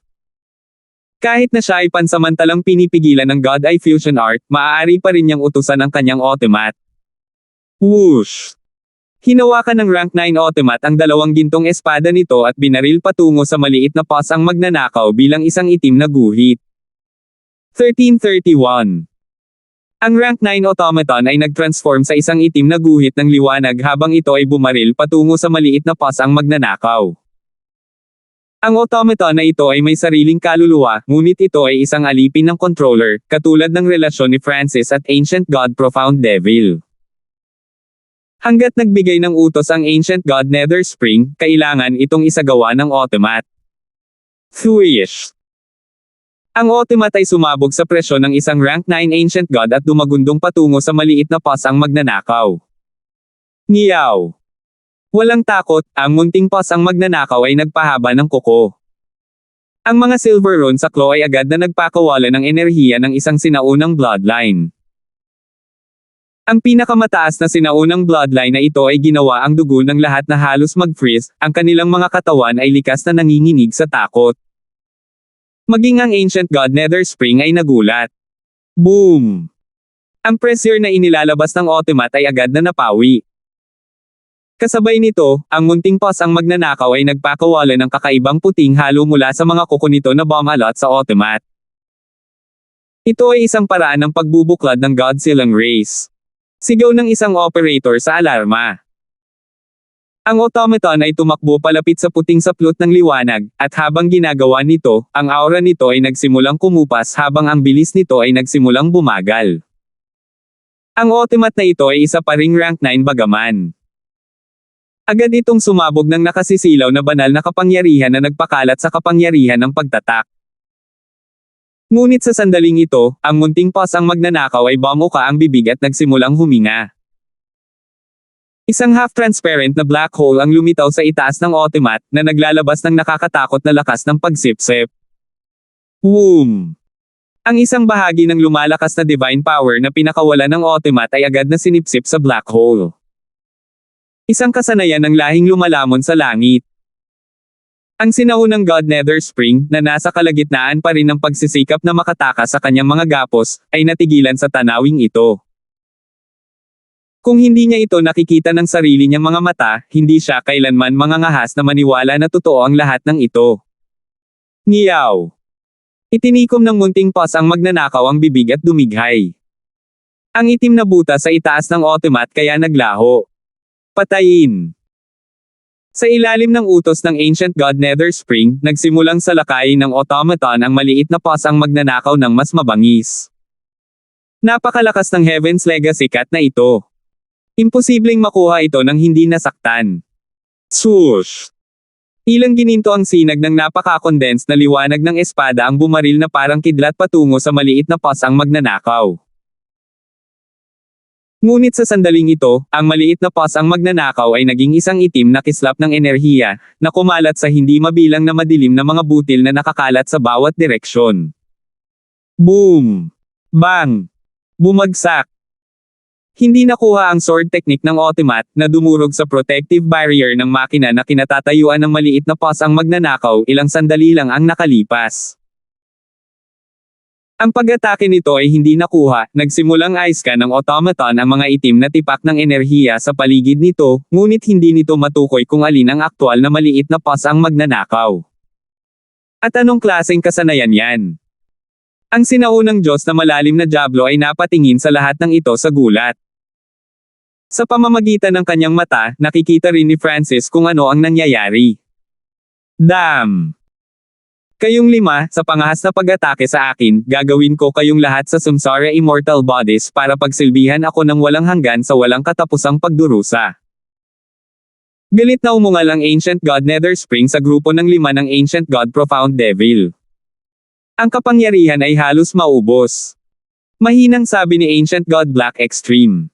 Kahit na siya ay pansamantalang pinipigilan ng God Eye Fusion Art, maaari pa rin niyang utusan ang kanyang automat. Whoosh! Hinawakan ng rank 9 automat ang dalawang gintong espada nito at binaril patungo sa maliit na pass ang magnanakaw bilang isang itim na guhit. 1331. Ang rank 9 automaton ay nag-transform sa isang itim na guhit ng liwanag habang ito ay bumaril patungo sa maliit na pass ang magnanakaw. Ang automaton na ito ay may sariling kaluluwa, ngunit ito ay isang alipin ng controller, katulad ng relasyon ni Francis at Ancient God Profound Devil. Hanggat nagbigay ng utos ang Ancient God Nether Spring, kailangan itong isagawa ng automat. Thwish! Ang automat ay sumabog sa presyon ng isang rank 9 Ancient God at dumagundong patungo sa maliit na pass ang magnanakaw. Ngiyaw! Walang takot, ang munting pass ang magnanakaw ay nagpahaba ng kuko. Ang mga silver rune sa claw ay agad na nagpakawala ng enerhiya ng isang sinaunang bloodline. Ang pinakamataas na sinaunang bloodline na ito ay ginawa ang dugo ng lahat na halos mag-freeze, ang kanilang mga katawan ay likas na nanginginig sa takot. Maging ang Ancient God Nether Spring ay nagulat. Boom! Ang pressure na inilalabas ng automat ay agad na napawi. Kasabay nito, ang munting pass ang magnanakaw ay nagpakawala ng kakaibang puting halo mula sa mga kuko nito na bumalot sa automat. Ito ay isang paraan ng pagbubuklad ng Godzillang race. Sigaw ng isang operator sa alarma. Ang automaton ay tumakbo palapit sa puting saplot ng liwanag, at habang ginagawa nito, ang aura nito ay nagsimulang kumupas habang ang bilis nito ay nagsimulang bumagal. Ang automat na ito ay isa pa ring rank 9 bagaman. Agad itong sumabog ng nakasisilaw na banal na kapangyarihan na nagpakalat sa kapangyarihan ng pagtatak. Ngunit sa sandaling ito, ang munting pass ang magnanakaw ay bumuka ang bibig at nagsimulang huminga. Isang half-transparent na black hole ang lumitaw sa itaas ng automat na naglalabas ng nakakatakot na lakas ng pagsipsip. Boom! Ang isang bahagi ng lumalakas na divine power na pinakawalan ng automat ay agad na sinipsip sa black hole. Isang kasanayan ng lahing lumalamon sa langit. Ang sinaunang God Nether Spring, na nasa kalagitnaan pa rin ng pagsisikap na makatakas sa kanyang mga gapos, ay natigilan sa tanawing ito. Kung hindi niya ito nakikita ng sarili niyang mga mata, hindi siya kailanman mangangahas na maniwala na totoo ang lahat ng ito. Ngiyaw! Itinikom ng munting pass ang magnanakaw ang bibig at dumighay. Ang itim na buta sa itaas ng automat kaya naglaho. Patayin! Sa ilalim ng utos ng Ancient God Nether Spring, nagsimulang salakayin ng automaton ang maliit na pass ang magnanakaw ng mas mabangis. Napakalakas ng Heaven's Legacy cat na ito. Imposibleng makuha ito nang hindi nasaktan. Swoosh! Ilang gininto ang sinag ng napaka-condensed na liwanag ng espada ang bumaril na parang kidlat patungo sa maliit na pass ang magnanakaw. Ngunit sa sandaling ito, ang maliit na pass ang magnanakaw ay naging isang itim na kislap ng enerhiya, na kumalat sa hindi mabilang na madilim na mga butil na nakakalat sa bawat direksyon. Boom! Bang! Bumagsak! Hindi nakuha ang sword technique ng automat, na dumurog sa protective barrier ng makina na kinatatayuan ng maliit na pass ang magnanakaw, ilang sandali lang ang nakalipas. Ang pag-atake nito ay hindi nakuha, nagsimulang ice-scan ng automaton ang mga itim na tipak ng enerhiya sa paligid nito, ngunit hindi nito matukoy kung alin ang aktwal na maliit na pass ang magnanakaw. At anong klaseng kasanayan yan? Ang sinaunang Diyos na malalim na Diablo ay napatingin sa lahat ng ito sa gulat. Sa pamamagitan ng kanyang mata, nakikita rin ni Francis kung ano ang nangyayari. Damn! Kayong lima, sa pangahas na pag-atake sa akin, gagawin ko kayong lahat sa Samsara Immortal Bodies para pagsilbihan ako ng walang hanggan sa walang katapusang pagdurusa. Galit na umungal ang Ancient God Nether Spring sa grupo ng 5 ng Ancient God Profound Devil. Ang kapangyarihan ay halos maubos. Mahinang sabi ni Ancient God Black Extreme.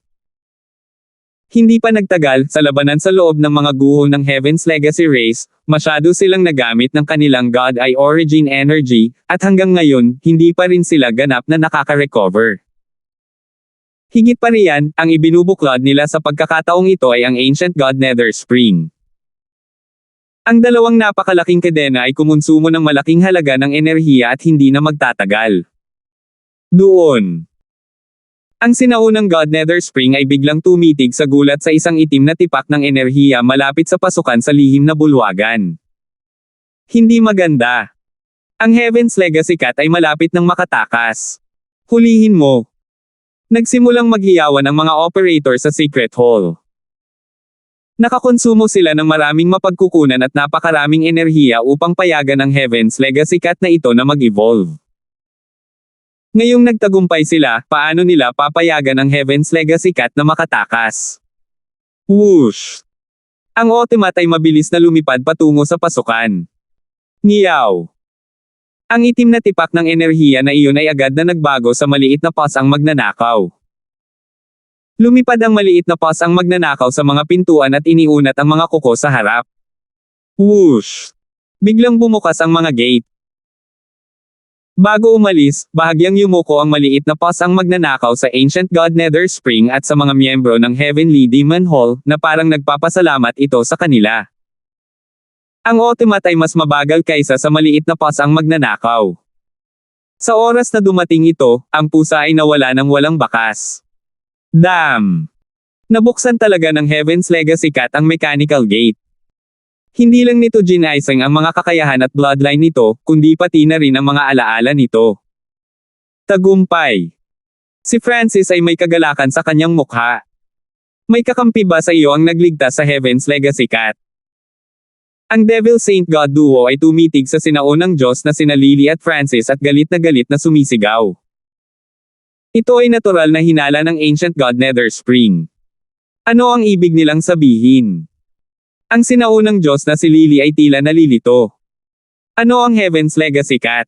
Hindi pa nagtagal, sa labanan sa loob ng mga guho ng Heaven's Legacy Race, masyado silang nagamit ng kanilang God Eye Origin Energy, at hanggang ngayon, hindi pa rin sila ganap na nakaka-recover. Higit pa riyan, ang ibinubuklod nila sa pagkakataong ito ay ang Ancient God Nether Spring. Ang dalawang napakalaking kadena ay kumonsumo ng malaking halaga ng enerhiya at hindi na magtatagal. Doon. Ang sinaunang God Nether Spring ay biglang tumitig sa gulat sa isang itim na tipak ng enerhiya malapit sa pasukan sa lihim na bulwagan. Hindi maganda. Ang Heaven's Legacy Cat ay malapit ng makatakas. Hulihin mo. Nagsimulang maghiyawan ang mga operator sa Secret Hall. Nakakonsumo sila ng maraming mapagkukunan at napakaraming enerhiya upang payagan ang Heaven's Legacy Cat na ito na mag-evolve. Ngayong nagtagumpay sila, paano nila papayagan ang Heaven's Legacy Cat na makatakas? Whoosh! Ang Ultimate ay mabilis na lumipad patungo sa pasukan. Ngiyaw! Ang itim na tipak ng enerhiya na iyon ay agad na nagbago sa maliit na pasang magnanakaw. Lumipad ang maliit na pasang magnanakaw sa mga pintuan at iniunat ang mga kuko sa harap. Whoosh! Biglang bumukas ang mga gate. Bago umalis, bahagyang yumuko ang maliit na pasang magnanakaw sa Ancient God Nether Spring at sa mga miyembro ng Heavenly Demon Hall, na parang nagpapasalamat ito sa kanila. Ang Ultimate ay mas mabagal kaysa sa maliit na pasang magnanakaw. Sa oras na dumating ito, ang pusa ay nawala ng walang bakas. Damn! Nabuksan talaga ng Heaven's Legacy Cat ang mechanical gate. Hindi lang nito ginaisang ang mga kakayahan at bloodline nito, kundi pati na rin ang mga alaala nito. Tagumpay! Si Francis ay may kagalakan sa kanyang mukha. May kakampi ba sa iyo ang nagligtas sa Heaven's Legacy Cat? Ang Devil Saint God duo ay tumitig sa sinaunang Diyos na sina Lily at Francis at galit na sumisigaw. Ito ay natural na hinala ng Ancient God Nether Spring. Ano ang ibig nilang sabihin? Ang sinaunang Diyos na si Lily ay tila nalilito. Ano ang Heaven's Legacy Cat?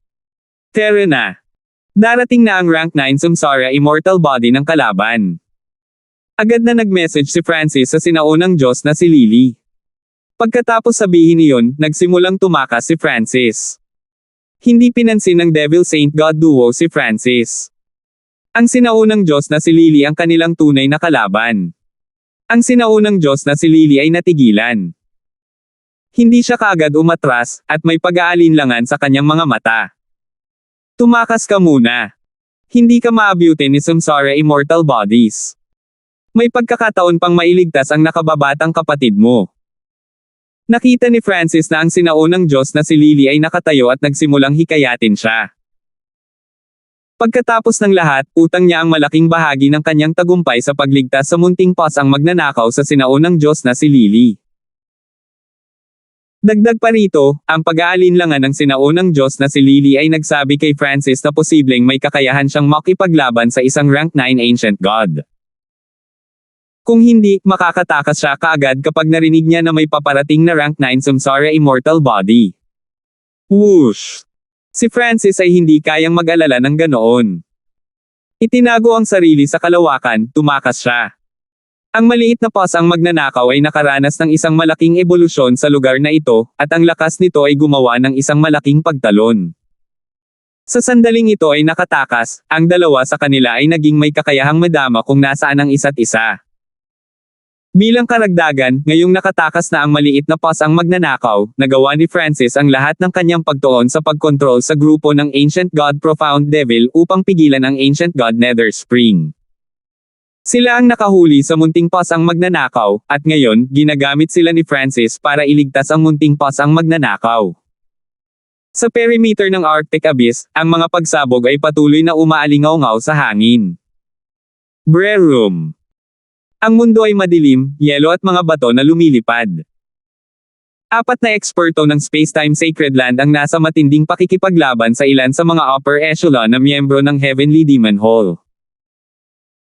Tara na. Darating na ang rank 9 Samsara Immortal Body ng kalaban. Agad na nag-message si Francis sa sinaunang Diyos na si Lily. Pagkatapos sabihin niyon, nagsimulang tumakas si Francis. Hindi pinansin ng Devil Saint God duo si Francis. Ang sinaunang Diyos na si Lily ang kanilang tunay na kalaban. Ang sinaunang Diyos na si Lily ay natigilan. Hindi siya kaagad umatras, at may pag-aalinlangan sa kanyang mga mata. Tumakas ka muna. Hindi ka maabutin ni Samsara Immortal Bodies. May pagkakataon pang mailigtas ang nakababatang kapatid mo. Nakita ni Francis na ang sinaunang Diyos na si Lily ay nakatayo at nagsimulang hikayatin siya. Pagkatapos ng lahat, utang niya ang malaking bahagi ng kanyang tagumpay sa pagligtas sa munting pasang magnanakaw sa sinaunang Diyos na si Lily. Dagdag pa rito, ang pag-aalinlangan ng sinaunang Diyos na si Lily ay nagsabi kay Francis na posibleng may kakayahan siyang makipaglaban sa isang rank 9 Ancient God. Kung hindi, makakatakas siya kaagad kapag narinig niya na may paparating na rank 9 Samsara Immortal Body. Whoosh! Si Francis ay hindi kayang mag-alala ng ganoon. Itinago ang sarili sa kalawakan, tumakas siya. Ang maliit na pasang magnanakaw ay nakaranas ng isang malaking ebolusyon sa lugar na ito, at ang lakas nito ay gumawa ng isang malaking pagtalon. Sa sandaling ito ay nakatakas, ang dalawa sa kanila ay naging may kakayahang madama kung nasaan ang isa't isa. Bilang karagdagan, ngayong nakatakas na ang maliit na pasang magnanakaw, nagawa ni Francis ang lahat ng kanyang pagtuon sa pagkontrol sa grupo ng Ancient God Profound Devil upang pigilan ang Ancient God Nether Spring. Sila ang nakahuli sa munting pasang magnanakaw, at ngayon, ginagamit sila ni Francis para iligtas ang munting pasang magnanakaw. Sa perimeter ng Arctic Abyss, ang mga pagsabog ay patuloy na umaalingaw-ngaw sa hangin. Brerum. Ang mundo ay madilim, yelo at mga bato na lumilipad. 4 na eksperto ng Spacetime Sacred Land ang nasa matinding pakikipaglaban sa ilan sa mga upper echelon na miyembro ng Heavenly Demon Hall.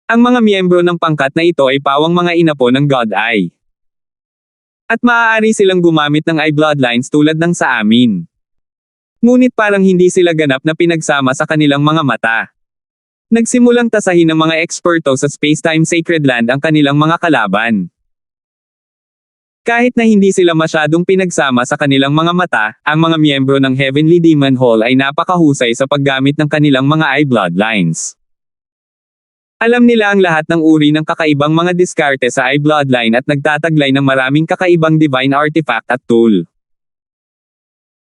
Ang mga miyembro ng pangkat na ito ay pawang mga inapo ng God Eye. At maaari silang gumamit ng eye bloodlines tulad ng sa amin. Ngunit parang hindi sila ganap na pinagsama sa kanilang mga mata. Nagsimulang tasahin ng mga eksperto sa Spacetime Sacred Land ang kanilang mga kalaban. Kahit na hindi sila masyadong pinagsama sa kanilang mga mata, ang mga miyembro ng Heavenly Demon Hall ay napakahusay sa paggamit ng kanilang mga eye bloodlines. Alam nila ang lahat ng uri ng kakaibang mga diskarte sa eye bloodline at nagtataglay ng maraming kakaibang divine artifact at tool.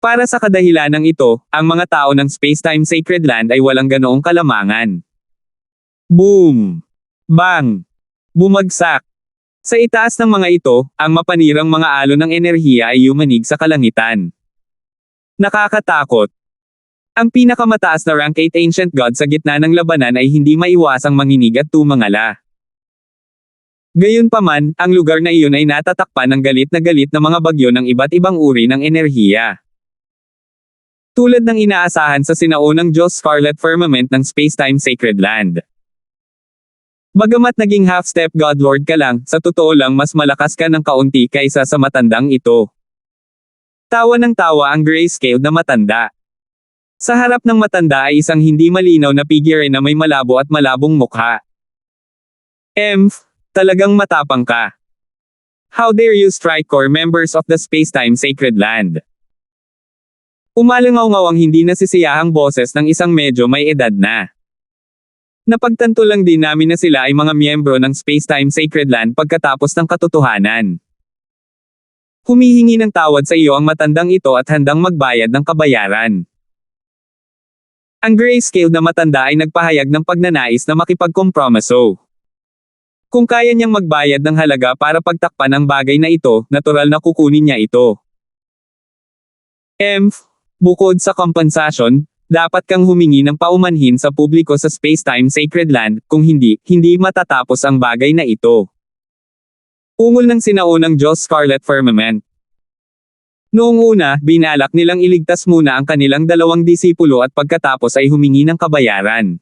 Para sa kadahilanang ito, ang mga tao ng Spacetime Sacred Land ay walang ganoong kalamangan. Boom! Bang! Bumagsak! Sa itaas ng mga ito, ang mapanirang mga alon ng enerhiya ay yumanig sa kalangitan. Nakakatakot. Ang pinakamataas na rank 8 ancient god sa gitna ng labanan ay hindi maiwasang manginig at tumangala. Gayunpaman, ang lugar na iyon ay natatakpan ng galit na mga bagyo ng iba't ibang uri ng enerhiya. Tulad ng inaasahan sa sinaunang Diyos Scarlet Firmament ng Spacetime Sacred Land. Bagamat naging half-step godlord ka lang, sa totoo lang mas malakas ka ng kaunti kaysa sa matandang ito. Tawa ng tawa ang grayscale na matanda. Sa harap ng matanda ay isang hindi malinaw na figure na may malabo at malabong mukha. Talagang matapang ka. How dare you strike core members of the Spacetime Sacred Land? Umalangaw ang hindi nasisiyahang boses ng isang medyo may edad na. Napagtanto lang din namin na sila ay mga miyembro ng Spacetime Sacred Land pagkatapos ng katotohanan. Humihingi ng tawad sa iyo ang matandang ito at handang magbayad ng kabayaran. Ang grayscale na matanda ay nagpahayag ng pagnanais na makipagkompromiso. Kung kaya niyang magbayad ng halaga para pagtakpan ang bagay na ito, natural na kukunin niya ito. Bukod sa kompensasyon, dapat kang humingi ng paumanhin sa publiko sa Spacetime Sacred Land, kung hindi matatapos ang bagay na ito. Ungol ng sinaunang Diyos Scarlet Firmament. Noong una, binalak nilang iligtas muna ang kanilang 2 disipulo at pagkatapos ay humingi ng kabayaran.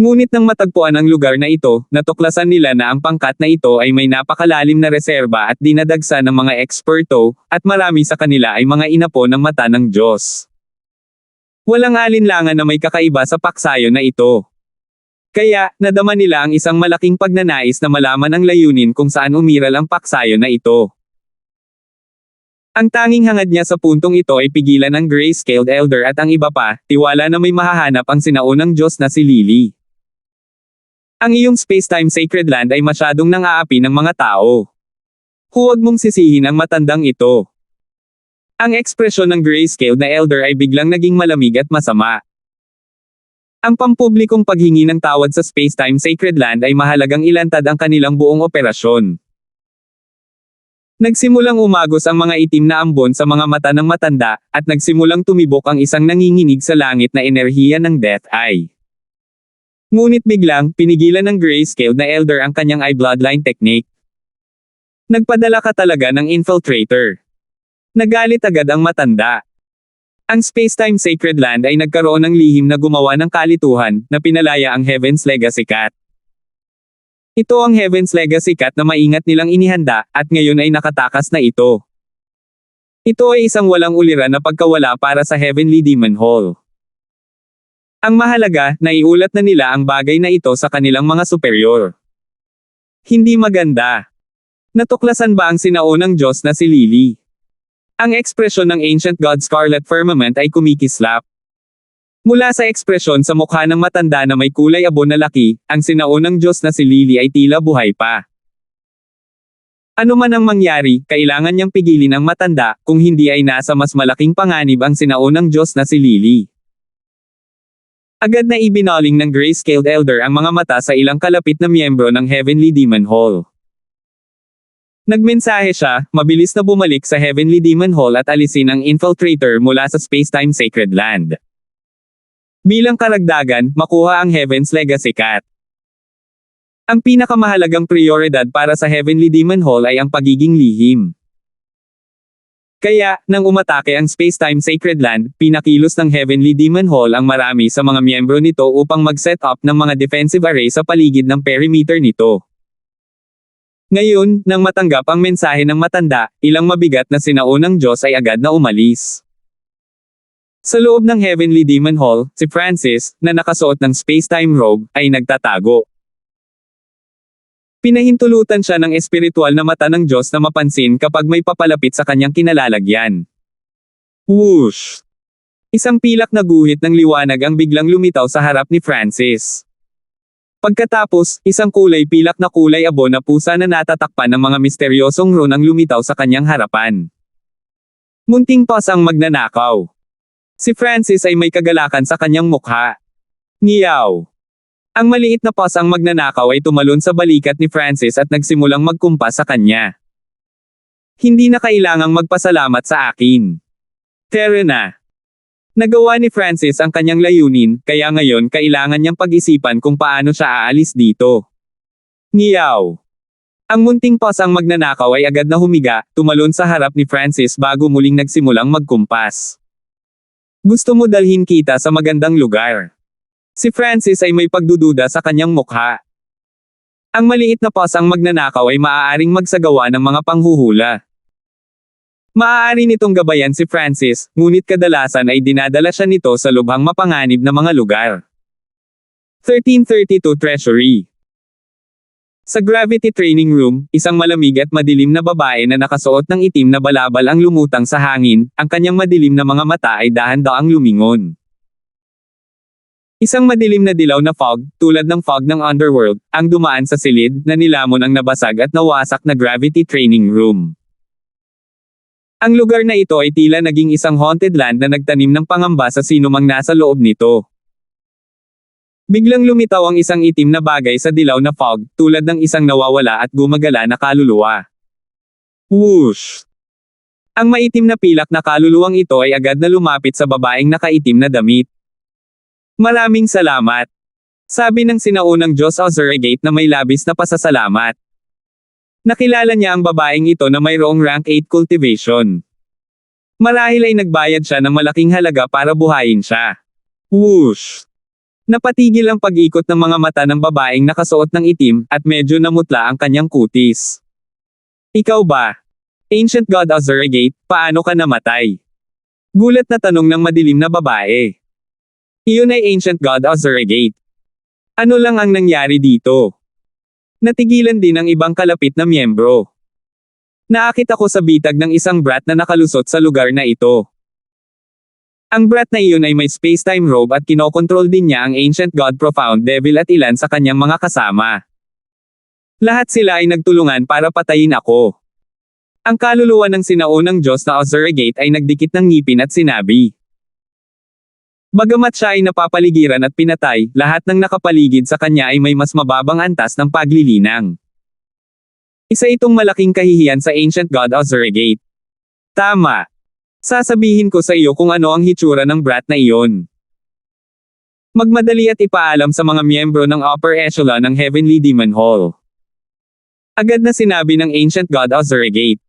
Ngunit nang matagpuan ang lugar na ito, natuklasan nila na ang pangkat na ito ay may napakalalim na reserba at dinadagsa ng mga eksperto, at marami sa kanila ay mga inapo ng mata ng Diyos. Walang alinlangan na may kakaiba sa paksayo na ito. Kaya, nadama nila ang isang malaking pagnanais na malaman ang layunin kung saan umiral ang paksayo na ito. Ang tanging hangad niya sa puntong ito ay pigilan ang Grayscaled Elder at ang iba pa, tiwala na may mahahanap ang sinaunang Diyos na si Lily. Ang iyong Spacetime Sacred Land ay masyadong nang-aapi ng mga tao. Huwag mong sisihin ang matandang ito. Ang ekspresyon ng Grayscale na Elder ay biglang naging malamig at masama. Ang pampublikong paghingi ng tawad sa Spacetime Sacred Land ay mahalagang ilantad ang kanilang buong operasyon. Nagsimulang umagos ang mga itim na ambon sa mga mata ng matanda, at nagsimulang tumibok ang isang nanginginig sa langit na enerhiya ng Death Eye. Ngunit biglang, pinigilan ng Grayscale na Elder ang kanyang eye bloodline technique. Nagpadala ka talaga ng infiltrator. Nagalit agad ang matanda. Ang Spacetime Sacred Land ay nagkaroon ng lihim na gumawa ng kalituhan, na pinalaya ang Heaven's Legacy Cat. Ito ang Heaven's Legacy Cat na maingat nilang inihanda, at ngayon ay nakatakas na ito. Ito ay isang walang uliran na pagkawala para sa Heavenly Demon Hall. Ang mahalaga, naiulat na nila ang bagay na ito sa kanilang mga superior. Hindi maganda. Natuklasan ba ang sinaunang Diyos na si Lily? Ang ekspresyon ng Ancient God Scarlet Firmament ay kumikislap. Mula sa ekspresyon sa mukha ng matanda na may kulay abo na laki, ang sinaunang Diyos na si Lily ay tila buhay pa. Ano man ang mangyari, kailangan niyang pigilin ang matanda, kung hindi ay nasa mas malaking panganib ang sinaunang Diyos na si Lily. Agad na ibinaling ng Grayscaled Elder ang mga mata sa ilang kalapit na miyembro ng Heavenly Demon Hall. Nagmensahe siya, mabilis na bumalik sa Heavenly Demon Hall at alisin ang infiltrator mula sa Spacetime Sacred Land. Bilang karagdagan, makuha ang Heaven's Legacy Cat. Ang pinakamahalagang prioridad para sa Heavenly Demon Hall ay ang pagiging lihim. Kaya, nang umatake ang Spacetime Sacred Land, pinakilos ng Heavenly Demon Hall ang marami sa mga miyembro nito upang mag-set up ng mga defensive array sa paligid ng perimeter nito. Ngayon, nang matanggap ang mensahe ng matanda, ilang mabigat na sinaunang Diyos ay agad na umalis. Sa loob ng Heavenly Demon Hall, si Francis, na nakasuot ng Spacetime robe, ay nagtatago. Pinahintulutan siya ng espiritual na mata ng Diyos na mapansin kapag may papalapit sa kanyang kinalalagyan. Whoosh! Isang pilak na guhit ng liwanag ang biglang lumitaw sa harap ni Francis. Pagkatapos, isang kulay pilak na kulay abo na pusa na natatakpan ng mga misteryosong rune ang lumitaw sa kanyang harapan. Munting pasang magnanakaw. Si Francis ay may kagalakan sa kanyang mukha. Ngiyaw! Ang maliit na paws ang magnanakaw ay tumalon sa balikat ni Francis at nagsimulang magkumpas sa kanya. Hindi na kailangang magpasalamat sa akin. Tara na. Nagawa ni Francis ang kanyang layunin, kaya ngayon kailangan niyang pag-isipan kung paano siya aalis dito. Ngiyaw. Ang munting paws ang magnanakaw ay agad na humiga, tumalon sa harap ni Francis bago muling nagsimulang magkumpas. Gusto mo dalhin kita sa magandang lugar. Si Francis ay may pagdududa sa kanyang mukha. Ang maliit na paws ang magnanakaw ay maaaring magsagawa ng mga panghuhula. Maaari nitong gabayan si Francis, ngunit kadalasan ay dinadala siya nito sa lubhang mapanganib na mga lugar. 1332 Treasury. Sa Gravity Training Room, isang malamig at madilim na babae na nakasuot ng itim na balabal ang lumutang sa hangin, ang kanyang madilim na mga mata ay dahan-daang lumingon. Isang madilim na dilaw na fog, tulad ng fog ng underworld, ang dumaan sa silid na nilamon ang nabasag at nawasak na Gravity Training Room. Ang lugar na ito ay tila naging isang haunted land na nagtanim ng pangamba sa sinumang nasa loob nito. Biglang lumitaw ang isang itim na bagay sa dilaw na fog, tulad ng isang nawawala at gumagala na kaluluwa. Whoosh! Ang maitim na pilak na kaluluwang ito ay agad na lumapit sa babaeng nakaitim na damit. Maraming salamat. Sabi ng sinaunang Diyos Ozurigate na may labis na pasasalamat. Nakilala niya ang babaeng ito na mayroong rank 8 cultivation. Marahil ay nagbayad siya ng malaking halaga para buhayin siya. Whoosh! Napatigil ang pag-ikot ng mga mata ng babaeng nakasuot ng itim, at medyo namutla ang kanyang kutis. Ikaw ba? Ancient God Ozurigate, paano ka namatay? Gulat na tanong ng madilim na babae. Iyon ay Ancient God Ozurigate. Ano lang ang nangyari dito? Natigilan din ang ibang kalapit na miyembro. Naakit ako sa bitag ng isang brat na nakalusot sa lugar na ito. Ang brat na iyon ay may space-time robe at kinokontrol din niya ang Ancient God Profound Devil at ilan sa kanyang mga kasama. Lahat sila ay nagtulungan para patayin ako. Ang kaluluwa ng sinaunang Diyos na Ozurigate ay nagdikit ng ngipin at sinabi. Bagamat siya ay napapaligiran at pinatay, lahat ng nakapaligid sa kanya ay may mas mababang antas ng paglilinang. Isa itong malaking kahihiyan sa Ancient God Ozurigate. Tama. Sasabihin ko sa iyo kung ano ang hitsura ng brat na iyon. Magmadali at ipaalam sa mga miyembro ng upper echelon ng Heavenly Demon Hall. Agad na sinabi ng Ancient God Ozurigate.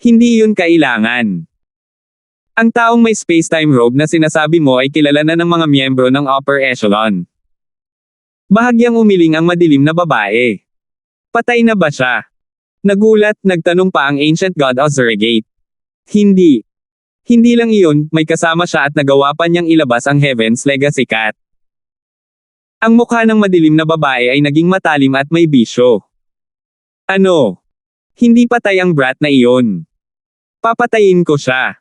Hindi iyon kailangan. Ang taong may space-time robe na sinasabi mo ay kilala na ng mga miyembro ng upper echelon. Bahagyang umiling ang madilim na babae. Patay na ba siya? Nagulat, nagtanong pa ang Ancient God Ozurigate. Hindi. Hindi lang iyon, may kasama siya at nagawa pa niyang ilabas ang Heaven's Legacy Cat. Ang mukha ng madilim na babae ay naging matalim at may bisyo. Ano? Hindi patay ang brat na iyon. Papatayin ko siya.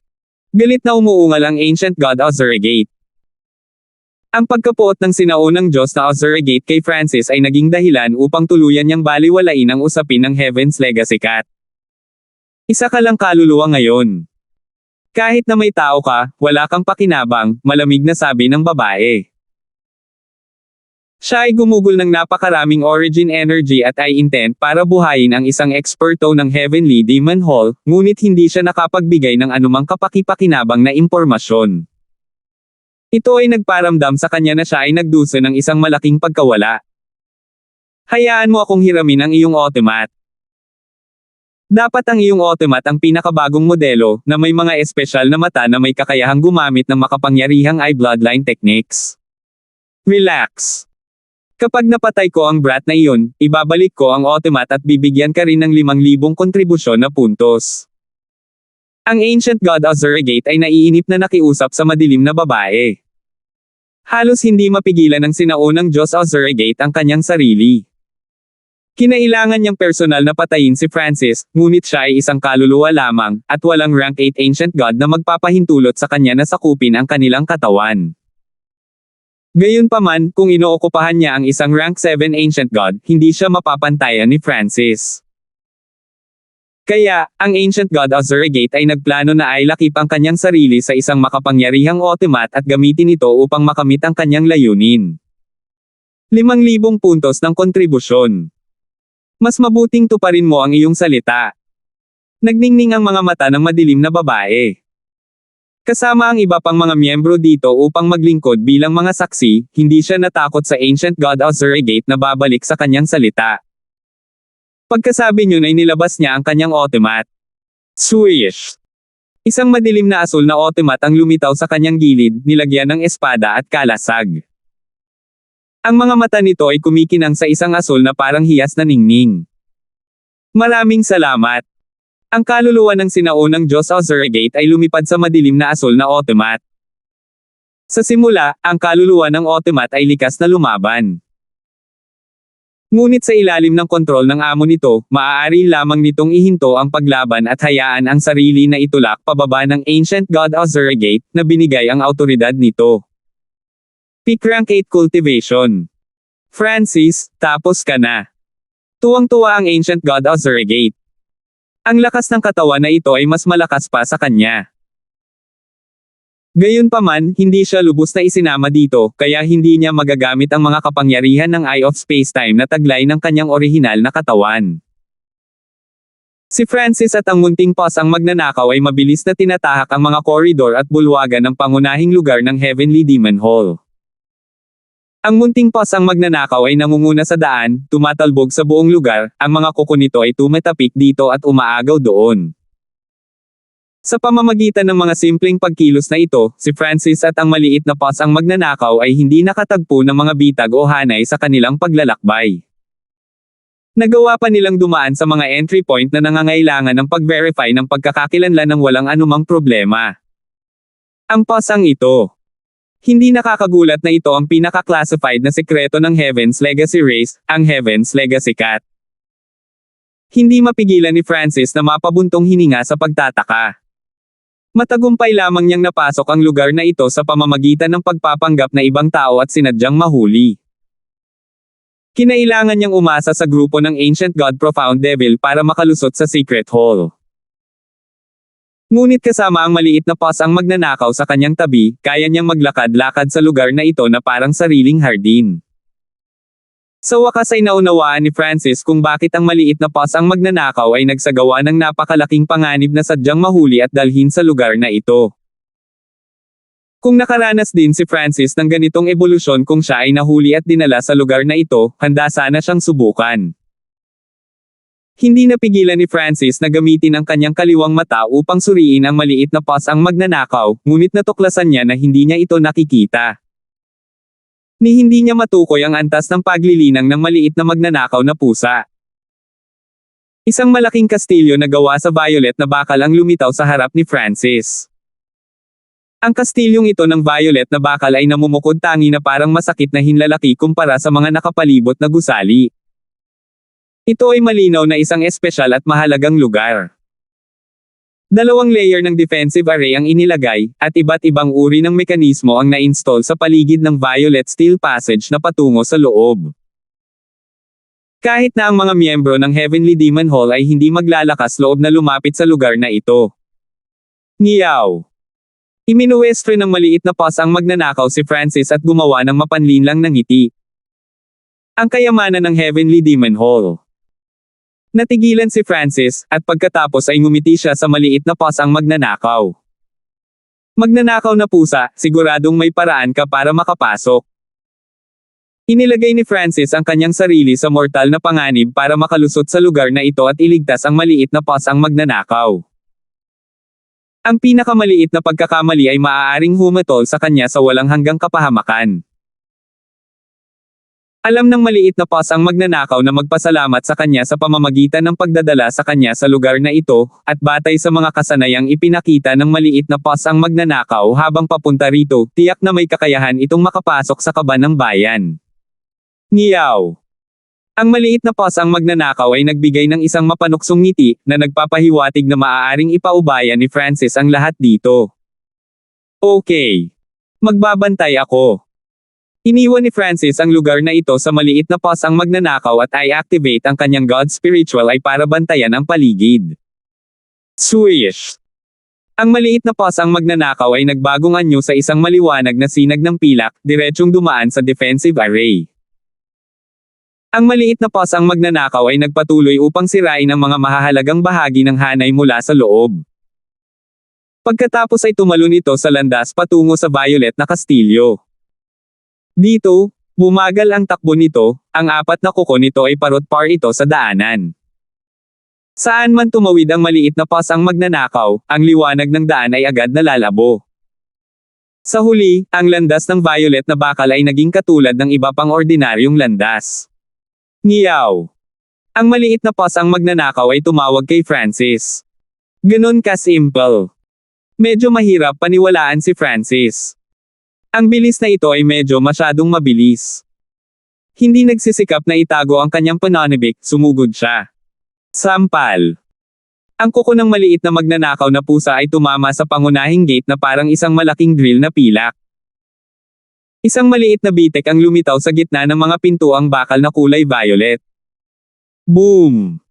Galit na umuungal ang Ancient God Ozurigate. Ang pagkapuot ng sinaunang Diyos na Ozurigate kay Francis ay naging dahilan upang tuluyan niyang baliwalain ang usapin ng Heaven's Legacy Cat. Isa ka lang kaluluwa ngayon. Kahit na may tao ka, wala kang pakinabang, malamig na sabi ng babae. Siya ay gumugol ng napakaraming origin energy at ay intent para buhayin ang isang eksperto ng Heavenly Demon Hall, ngunit hindi siya nakapagbigay ng anumang kapaki-pakinabang na impormasyon. Ito ay nagparamdam sa kanya na siya ay nagdusa ng isang malaking pagkawala. Hayaan mo akong hiramin ang iyong automat. Dapat ang iyong automat ang pinakabagong modelo, na may mga espesyal na mata na may kakayahang gumamit ng makapangyarihang eye bloodline techniques. Relax. Kapag napatay ko ang brat na iyon, ibabalik ko ang automat at bibigyan ka rin ng 5,000 kontribusyon na puntos. Ang Ancient God Ozurigate ay naiinip na nakiusap sa madilim na babae. Halos hindi mapigilan ng sinaunang Diyos Ozurigate ang kanyang sarili. Kinailangan niyang personal na patayin si Francis, ngunit siya ay isang kaluluwa lamang, at walang rank 8 Ancient God na magpapahintulot sa kanya na sakupin ang kanilang katawan. Gayunpaman, kung inookupahan niya ang isang rank 7 Ancient God, hindi siya mapapantayan ni Francis. Kaya, ang Ancient God Ozurigate ay nagplano na ailakip ang kanyang sarili sa isang makapangyarihang automat at gamitin ito upang makamit ang kanyang layunin. 5,000 puntos ng kontribusyon. Mas mabuting tuparin mo ang iyong salita. Nagningning ang mga mata ng madilim na babae. Kasama ang iba pang mga miyembro dito upang maglingkod bilang mga saksi, hindi siya natakot sa Ancient God Ozurigate na babalik sa kanyang salita. Pagkasabi niyon ay nilabas niya ang kanyang automat. Swish! Isang madilim na asul na automat ang lumitaw sa kanyang gilid, nilagyan ng espada at kalasag. Ang mga mata nito ay kumikinang sa isang asul na parang hiyas na ningning. Maraming salamat. Ang kaluluwa ng sinaunang Diyos Ozurigate ay lumipad sa madilim na asul na automat. Sa simula, ang kaluluwa ng automat ay likas na lumaban. Ngunit sa ilalim ng kontrol ng amo nito, maaari lamang nitong ihinto ang paglaban at hayaan ang sarili na itulak pababa ng Ancient God Ozurigate na binigay ang autoridad nito. Peak Rank 8 Cultivation. Francis, tapos ka na. Tuwang-tuwa ang Ancient God Ozurigate. Ang lakas ng katawan na ito ay mas malakas pa sa kanya. Gayunpaman, hindi siya lubos na isinama dito, kaya hindi niya magagamit ang mga kapangyarihan ng Eye of Spacetime na taglay ng kanyang orihinal na katawan. Si Francis at ang munting boss ang magnanakaw ay mabilis na tinatahak ang mga koridor at bulwagan ng pangunahing lugar ng Heavenly Demon Hall. Ang munting boss ang magnanakaw ay nangunguna sa daan, tumatalbog sa buong lugar, ang mga kuko nito ay tumatapik dito at umaagaw doon. Sa pamamagitan ng mga simpleng pagkilos na ito, si Francis at ang maliit na boss ang magnanakaw ay hindi nakatagpo ng mga bitag o hanay sa kanilang paglalakbay. Nagawa pa nilang dumaan sa mga entry point na nangangailangan ng pag-verify ng pagkakakilanlan ng walang anumang problema. Ang pasang ito. Hindi nakakagulat na ito ang pinaka-classified na sekreto ng Heaven's Legacy Race, ang Heaven's Legacy Cat. Hindi mapigilan ni Francis na mapabuntong hininga sa pagtataka. Matagumpay lamang niyang napasok ang lugar na ito sa pamamagitan ng pagpapanggap na ibang tao at sinadyang mahuli. Kinailangan niyang umasa sa grupo ng Ancient God Profound Devil para makalusot sa Secret Hall. Ngunit kasama ang maliit na boss ang magnanakaw sa kanyang tabi, kaya niyang maglakad-lakad sa lugar na ito na parang sariling hardin. Sa wakas ay naunawaan ni Francis kung bakit ang maliit na boss ang magnanakaw ay nagsagawa ng napakalaking panganib na sadyang mahuli at dalhin sa lugar na ito. Kung nakaranas din si Francis ng ganitong ebolusyon kung siya ay nahuli at dinala sa lugar na ito, handa sana siyang subukan. Hindi napigilan ni Francis na gamitin ang kanyang kaliwang mata upang suriin ang maliit na boss ang magnanakaw, ngunit natuklasan niya na hindi niya ito nakikita. Ni hindi niya matukoy ang antas ng paglilinang ng maliit na magnanakaw na pusa. Isang malaking kastilyo na gawa sa violet na bakal ang lumitaw sa harap ni Francis. Ang kastilyong ito ng violet na bakal ay namumukod tangi na parang masakit na hinlalaki kumpara sa mga nakapalibot na gusali. Ito ay malinaw na isang espesyal at mahalagang lugar. 2 layer ng defensive array ang inilagay, at iba't ibang uri ng mekanismo ang na-install sa paligid ng violet steel passage na patungo sa loob. Kahit na ang mga miyembro ng Heavenly Demon Hall ay hindi maglalakas loob na lumapit sa lugar na ito. Ngiyaw! Iminuwestro ng maliit na boss ang magnanakaw si Francis at gumawa ng mapanlinlang na ngiti. Ang kayamanan ng Heavenly Demon Hall. Natigilan si Francis, at pagkatapos ay ngumiti siya sa maliit na boss ang magnanakaw. Magnanakaw na pusa, siguradong may paraan ka para makapasok. Inilagay ni Francis ang kanyang sarili sa mortal na panganib para makalusot sa lugar na ito at iligtas ang maliit na boss ang magnanakaw. Ang pinakamaliit na pagkakamali ay maaaring humatol sa kanya sa walang hanggang kapahamakan. Alam ng maliit na boss ang magnanakaw na magpasalamat sa kanya sa pamamagitan ng pagdadala sa kanya sa lugar na ito, at batay sa mga kasanayang ipinakita ng maliit na boss ang magnanakaw habang papunta rito, tiyak na may kakayahan itong makapasok sa kaban ng bayan. Ngiyaw! Ang maliit na boss ang magnanakaw ay nagbigay ng isang mapanuksong ngiti, na nagpapahiwatig na maaaring ipaubaya ni Francis ang lahat dito. Okay. Magbabantay ako. Iniwan ni Francis ang lugar na ito sa maliit na boss ang magnanakaw at i-activate ang kanyang God Spiritual ay para bantayan ang paligid. Swish! Ang maliit na boss ang magnanakaw ay nagbagong anyo sa isang maliwanag na sinag ng pilak, diretsyong dumaan sa defensive array. Ang maliit na paws ang magnanakaw ay nagpatuloy upang sirain ang mga mahahalagang bahagi ng hanay mula sa loob. Pagkatapos ay tumalon ito sa landas patungo sa violet na kastilyo. Dito, bumagal ang takbo nito, ang apat na kuko nito ay parot-par ito sa daanan. Saan man tumawid ang maliit na paws ang magnanakaw, ang liwanag ng daan ay agad nalalabo. Sa huli, ang landas ng violet na bakal ay naging katulad ng iba pang ordinaryong landas. Ngiyaw! Ang maliit na paws ang magnanakaw ay tumawag kay Francis. Ganon ka-simple. Medyo mahirap paniwalaan si Francis. Ang bilis na ito ay medyo masyadong mabilis. Hindi nagsisikap na itago ang kanyang pananibik, sumugod siya. Sampal. Ang kuko ng maliit na magnanakaw na pusa ay tumama sa pangunahing gate na parang isang malaking drill na pilak. Isang maliit na bitek ang lumitaw sa gitna ng mga pintuang bakal na kulay violet. Boom!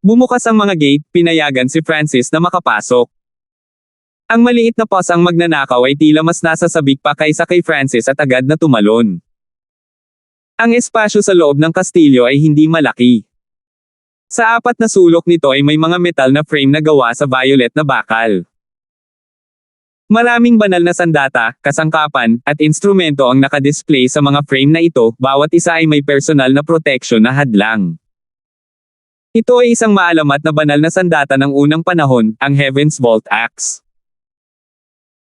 Bumukas ang mga gate, pinayagan si Francis na makapasok. Ang maliit na paws ang magnanakaw ay tila mas nasasabik pa kaysa kay Francis at agad na tumalon. Ang espasyo sa loob ng kastilyo ay hindi malaki. Sa apat na sulok nito ay may mga metal na frame na gawa sa violet na bakal. Maraming banal na sandata, kasangkapan, at instrumento ang nakadisplay sa mga frame na ito, bawat isa ay may personal na protection na hadlang. Ito ay isang maalamat na banal na sandata ng unang panahon, ang Heaven's Vault Axe.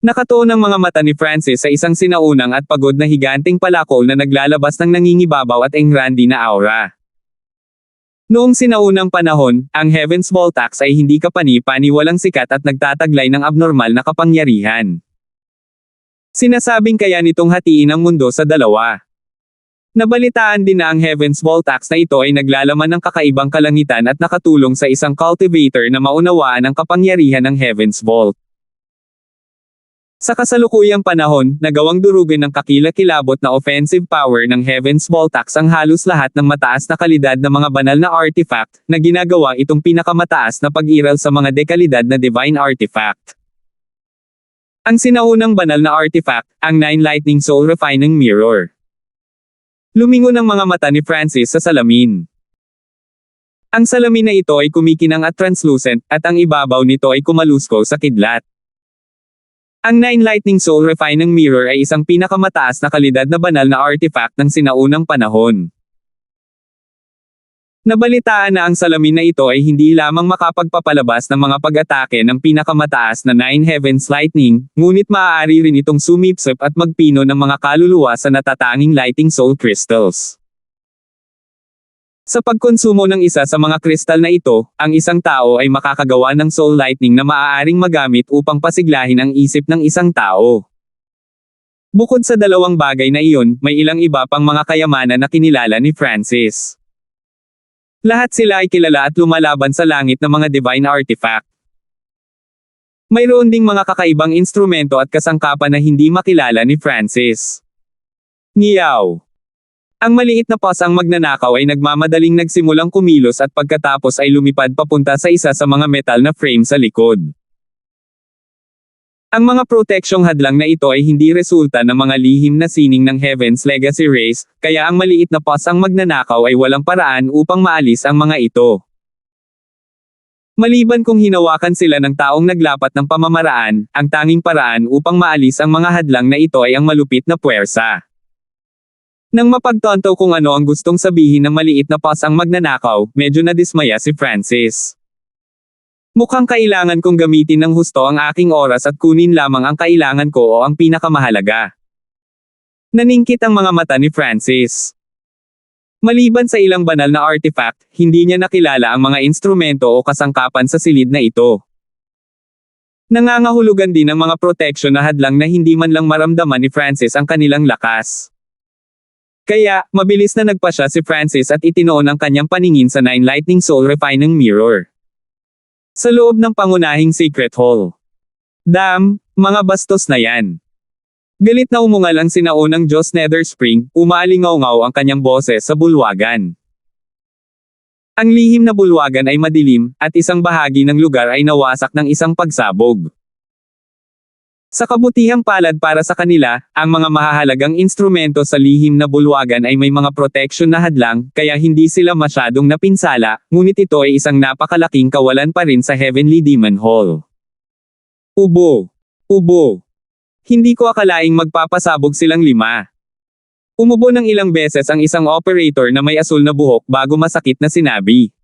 Nakatuon ang mga mata ni Francis sa isang sinaunang at pagod na higanting palakol na naglalabas ng nangingibabaw at engrandi na aura. Noong sinaunang panahon, ang Heaven's Vault Axe ay hindi kapani-paniwalang sikat at nagtataglay ng abnormal na kapangyarihan. Sinasabing kaya nitong hatiin ang mundo sa dalawa. Nabalitaan din na ang Heaven's Vault Axe na ito ay naglalaman ng kakaibang kalangitan at nakatulong sa isang cultivator na maunawaan ang kapangyarihan ng Heaven's Vault. Sa kasalukuyang panahon, nagawang durugin ng kakilakilabot na offensive power ng Heaven's Vault Axe ang halos lahat ng mataas na kalidad na mga banal na artifact, na ginagawa itong pinakamataas na pag-iral sa mga dekalidad na divine artifact. Ang sinaunang banal na artifact, ang Nine Lightning Soul Refining Mirror. Lumingon ang mga mata ni Francis sa salamin. Ang salamin na ito ay kumikinang at translucent, at ang ibabaw nito ay kumalusko sa kidlat. Ang Nine Lightning Soul Refining Mirror ay isang pinakamataas na kalidad na banal na artifact ng sinaunang panahon. Nabalitaan na ang salamin na ito ay hindi lamang makapagpapalabas ng mga pag-atake ng pinakamataas na Nine Heavens Lightning, ngunit maaari rin itong sumipsip at magpino ng mga kaluluwa sa natatanging Lightning Soul Crystals. Sa pagkonsumo ng isa sa mga kristal na ito, ang isang tao ay makakagawa ng soul lightning na maaaring magamit upang pasiglahin ang isip ng isang tao. Bukod sa dalawang bagay na iyon, may ilang iba pang mga kayamanan na kinilala ni Francis. Lahat sila ay kilala at lumalaban sa langit ng mga divine artifact. Mayroon ding mga kakaibang instrumento at kasangkapan na hindi makilala ni Francis. Ngiyaw! Ang maliit na paws ang magnanakaw ay nagmamadaling nagsimulang kumilos at pagkatapos ay lumipad papunta sa isa sa mga metal na frame sa likod. Ang mga proteksyong hadlang na ito ay hindi resulta ng mga lihim na sining ng Heaven's Legacy Race, kaya ang maliit na paws ang magnanakaw ay walang paraan upang maalis ang mga ito. Maliban kung hinawakan sila ng taong naglapat ng pamamaraan, ang tanging paraan upang maalis ang mga hadlang na ito ay ang malupit na puwersa. Nang mapagtanto kung ano ang gustong sabihin ng maliit na paws ang magnanakaw, medyo nadismaya si Francis. Mukhang kailangan kong gamitin ng husto ang aking oras at kunin lamang ang kailangan ko o ang pinakamahalaga. Naningkit ang mga mata ni Francis. Maliban sa ilang banal na artifact, hindi niya nakilala ang mga instrumento o kasangkapan sa silid na ito. Nangangahulugan din ang mga protection na hadlang na hindi man lang maramdaman ni Francis ang kanilang lakas. Kaya, mabilis na nagpa siya si Francis at itinoon ang kanyang paningin sa Nine Lightning Soul Refining Mirror. Sa loob ng pangunahing secret hall. Damn, mga bastos na yan. Galit na umungal ang sinaunang Diyos Nether Spring, umaalingaw-ngaw ang kanyang boses sa bulwagan. Ang lihim na bulwagan ay madilim, at isang bahagi ng lugar ay nawasak ng isang pagsabog. Sa kabutihang palad para sa kanila, ang mga mahahalagang instrumento sa lihim na bulwagan ay may mga proteksyon na hadlang, kaya hindi sila masyadong napinsala, ngunit ito ay isang napakalaking kawalan pa rin sa Heavenly Demon Hall. Ubo. Ubo. Hindi ko akalaing magpapasabog silang 5. Umubo ng ilang beses ang isang operator na may asul na buhok bago masakit na sinabi.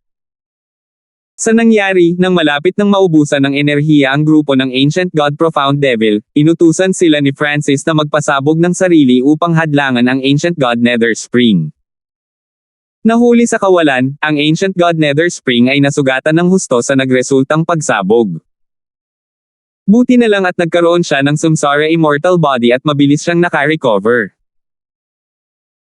Sa nangyari, nang malapit nang maubusan ng enerhiya ang grupo ng Ancient God Profound Devil, inutusan sila ni Francis na magpasabog ng sarili upang hadlangan ang Ancient God Nether Spring. Nahuli sa kawalan, ang Ancient God Nether Spring ay nasugatan ng husto sa nagresultang pagsabog. Buti na lang at nagkaroon siya ng Samsara Immortal Body at mabilis siyang nakarecover.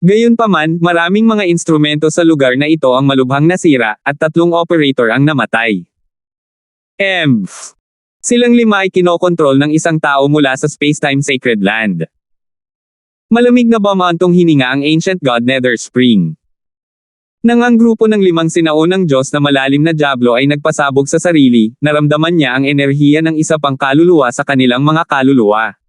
Gayunpaman, maraming mga instrumento sa lugar na ito ang malubhang nasira, at 3 operator ang namatay. Silang 5 ay kinokontrol ng isang tao mula sa Spacetime Sacred Land. Malamig na bumantong hininga ang Ancient God Nether Spring. Nang ang grupo ng 5 sinaunang Diyos na malalim na Diablo ay nagpasabog sa sarili, naramdaman niya ang enerhiya ng isa pang kaluluwa sa kanilang mga kaluluwa.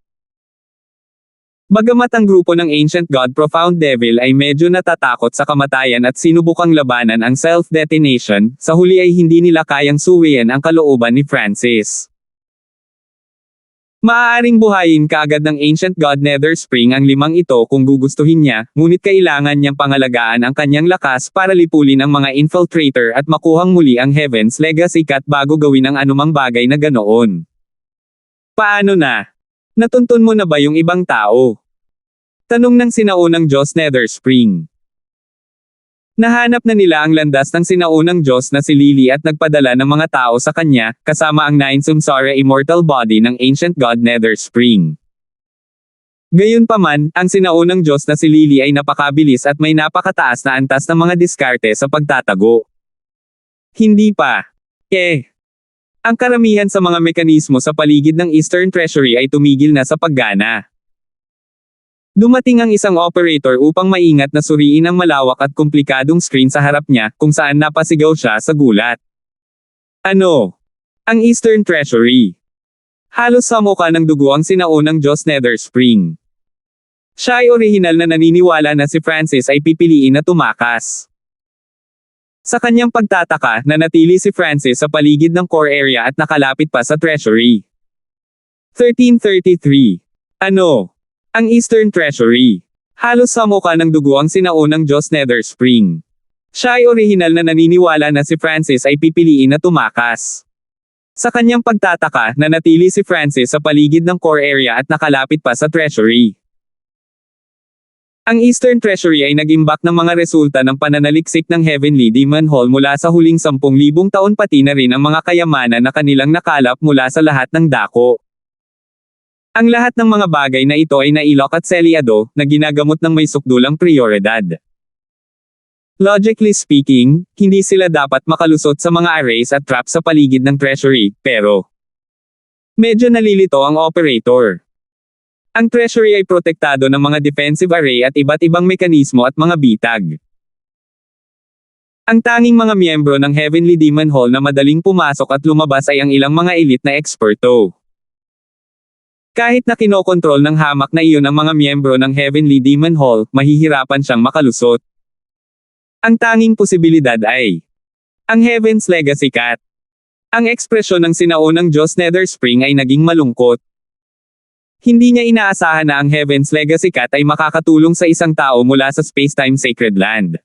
Bagamat ang grupo ng Ancient God Profound Devil ay medyo natatakot sa kamatayan at sinubukang labanan ang self-detonation, sa huli ay hindi nila kayang suwian ang kalooban ni Francis. Maaaring buhayin kaagad ng Ancient God Nether Spring ang 5 ito kung gugustuhin niya, ngunit kailangan niyang pangalagaan ang kanyang lakas para lipulin ang mga infiltrator at makuhang muli ang Heaven's Legacy Cut bago gawin ang anumang bagay na ganoon. Paano na? Natuntun mo na ba yung ibang tao? Tanong ng sinaunang Diyos Nether Spring. Nahanap na nila ang landas ng sinaunang Diyos na si Lily at nagpadala ng mga tao sa kanya, kasama ang 9 Samsara Immortal Body ng Ancient God Nether Spring. Gayunpaman, ang sinaunang Diyos na si Lily ay napakabilis at may napakataas na antas ng mga diskarte sa pagtatago. Hindi pa. Ang karamihan sa mga mekanismo sa paligid ng Eastern Treasury ay tumigil na sa paggana. Dumating ang isang operator upang maingat na suriin ang malawak at komplikadong screen sa harap niya, kung saan napasigaw siya sa gulat. Ano? Ang Eastern Treasury. Halos samuka ng dugo ang sinaunang Diyos Nether Spring. Siya ay orihinal na naniniwala na si Francis ay pipiliin na tumakas. Sa kanyang pagtataka, nanatili si Francis sa paligid ng core area at nakalapit pa sa Treasury. 1333. Ano? Ang Eastern Treasury. Halos samuka ng dugo ang sinaunang Diyos Nether Spring. Siya ay orihinal na naniniwala na si Francis ay pipiliin na tumakas. Sa kanyang pagtataka, nanatili si Francis sa paligid ng core area at nakalapit pa sa Treasury. Ang Eastern Treasury ay nag-imbak ng mga resulta ng pananaliksik ng Heavenly Demon Hall mula sa huling 10,000 taon pati na rin ang mga kayamanan na kanilang nakalap mula sa lahat ng dako. Ang lahat ng mga bagay na ito ay nailok at selyado, na ginagamot ng may sukdulang prioridad. Logically speaking, hindi sila dapat makalusot sa mga arrays at traps sa paligid ng Treasury, pero medyo nalilito ang operator. Ang Treasury ay protektado ng mga defensive array at iba't ibang mekanismo at mga bitag. Ang tanging mga miyembro ng Heavenly Demon Hall na madaling pumasok at lumabas ay ang ilang mga elite na eksperto. Kahit na kinokontrol ng hamak na iyon ang mga miyembro ng Heavenly Demon Hall, mahihirapan siyang makalusot. Ang tanging posibilidad ay ang Heaven's Legacy Cut. Ang ekspresyon ng sinaunang Diyos Nether Spring ay naging malungkot. Hindi niya inaasahan na ang Heaven's Legacy Cut ay makakatulong sa isang tao mula sa Spacetime Sacred Land.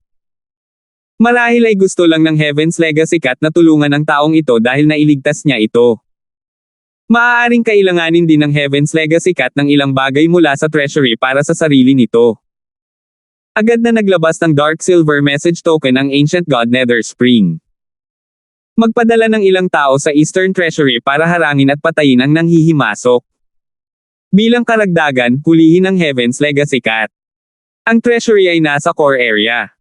Marahil ay gusto lang ng Heaven's Legacy Cut na tulungan ang taong ito dahil nailigtas niya ito. Maaaring kailanganin din ng Heaven's Legacy Cut ng ilang bagay mula sa Treasury para sa sarili nito. Agad na naglabas ng Dark Silver Message Token ang Ancient God Nether Spring. Magpadala ng ilang tao sa Eastern Treasury para harangin at patayin ang nanghihimasok. Bilang karagdagan, hulihin ang Heaven's Legacy Cut. Ang Treasury ay nasa core area.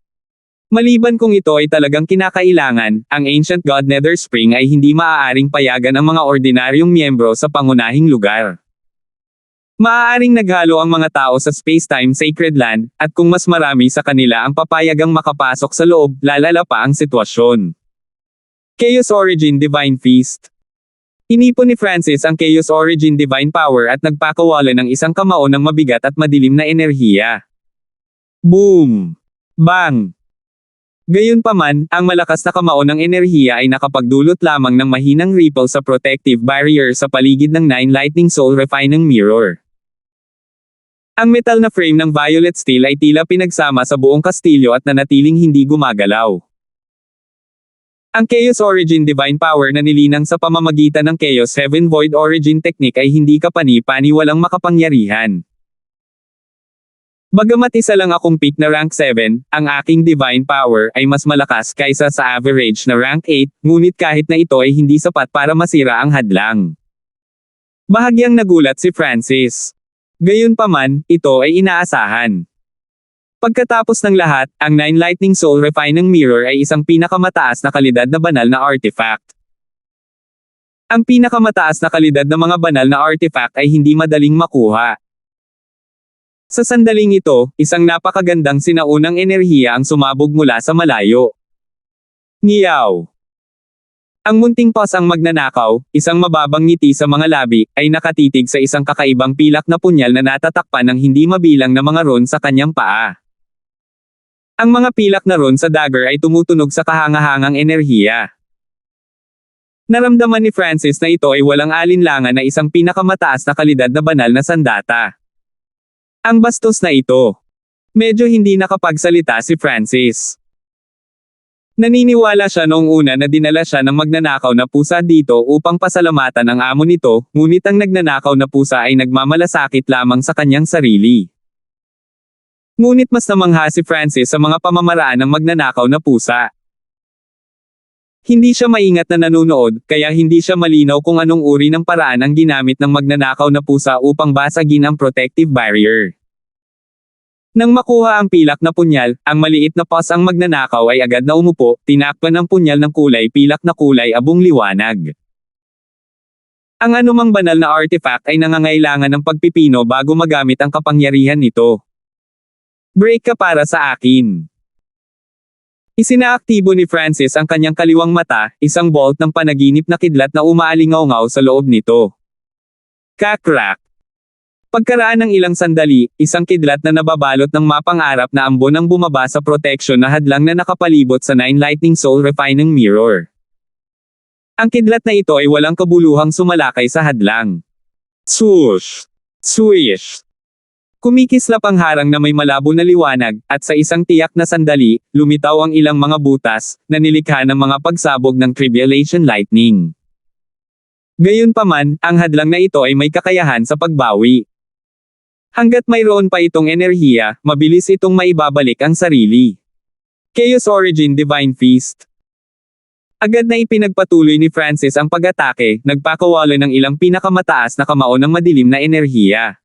Maliban kung ito ay talagang kinakailangan, ang Ancient God Nether Spring ay hindi maaaring payagan ang mga ordinaryong miyembro sa pangunahing lugar. Maaaring naghalo ang mga tao sa Spacetime Sacred Land, at kung mas marami sa kanila ang papayagang makapasok sa loob, lalala pa ang sitwasyon. Chaos Origin Divine Feast. Inipon ni Francis ang Chaos Origin Divine Power at nagpakawala ng isang kamao ng mabigat at madilim na enerhiya. Boom! Bang! Gayunpaman, ang malakas na kamao ng enerhiya ay nakapagdulot lamang ng mahinang ripple sa protective barrier sa paligid ng Nine Lightning Soul Refining Mirror. Ang metal na frame ng violet steel ay tila pinagsama sa buong kastilyo at nanatiling hindi gumagalaw. Ang Chaos Origin Divine Power na nilinang sa pamamagitan ng Chaos Heaven Void Origin Technique ay hindi kapani-paniwalang makapangyarihan. Bagamat isa lang akong peak na rank 7, ang aking Divine Power ay mas malakas kaysa sa average na rank 8, ngunit kahit na ito ay hindi sapat para masira ang hadlang. Bahagyang nagulat si Francis. Gayunpaman, ito ay inaasahan. Pagkatapos ng lahat, ang Nine Lightning Soul Refining Mirror ay isang pinakamataas na kalidad na banal na artifact. Ang pinakamataas na kalidad na mga banal na artifact ay hindi madaling makuha. Sa sandaling ito, isang napakagandang sinaunang enerhiya ang sumabog mula sa malayo. Ngiyaw! Ang munting boss ang magnanakaw, isang mababang ngiti sa mga labi, ay nakatitig sa isang kakaibang pilak na punyal na natatakpan ng hindi mabilang na mga ron sa kanyang paa. Ang mga pilak na ron sa dagger ay tumutunog sa kahangahangang enerhiya. Naramdaman ni Francis na ito ay walang alinlangan na isang pinakamataas na kalidad na banal na sandata. Ang bastos na ito. Medyo hindi nakapagsalita si Francis. Naniniwala siya noong una na dinala siya ng magnanakaw na pusa dito upang pasalamatan ang amo nito, ngunit ang nagnanakaw na pusa ay nagmamalasakit lamang sa kanyang sarili. Ngunit mas namangha si Francis sa mga pamamaraan ng magnanakaw na pusa. Hindi siya maingat na nanunood, kaya hindi siya malinaw kung anong uri ng paraan ang ginamit ng magnanakaw na pusa upang basagin ang protective barrier. Nang makuha ang pilak na punyal, ang maliit na paws ang magnanakaw ay agad na umupo, tinakpan ang punyal ng kulay pilak na kulay abong liwanag. Ang anumang banal na artifact ay nangangailangan ng pagpipino bago magamit ang kapangyarihan nito. Break ka para sa akin. Isinaaktibo ni Francis ang kanyang kaliwang mata, isang bolt ng panaginip na kidlat na umaalingaw-ngaw sa loob nito. Kakrak! Pagkaraan ng ilang sandali, isang kidlat na nababalot ng mapang-arap na ambon ang bumaba sa protection na hadlang na nakapalibot sa Nine Lightning Soul Refining Mirror. Ang kidlat na ito ay walang kabuluhang sumalakay sa hadlang. Swoosh! Swish! Kumikislap ang harang na may malabo na liwanag, at sa isang tiyak na sandali, lumitaw ang ilang mga butas, na nilikha ng mga pagsabog ng Tribulation Lightning. Gayunpaman, ang hadlang na ito ay may kakayahan sa pagbawi. Hanggat mayroon pa itong enerhiya, mabilis itong maibabalik ang sarili. Chaos Origin Divine Feast. Agad na ipinagpatuloy ni Francis ang pag-atake, nagpakawala ng ilang pinakamataas na kamao ng madilim na enerhiya.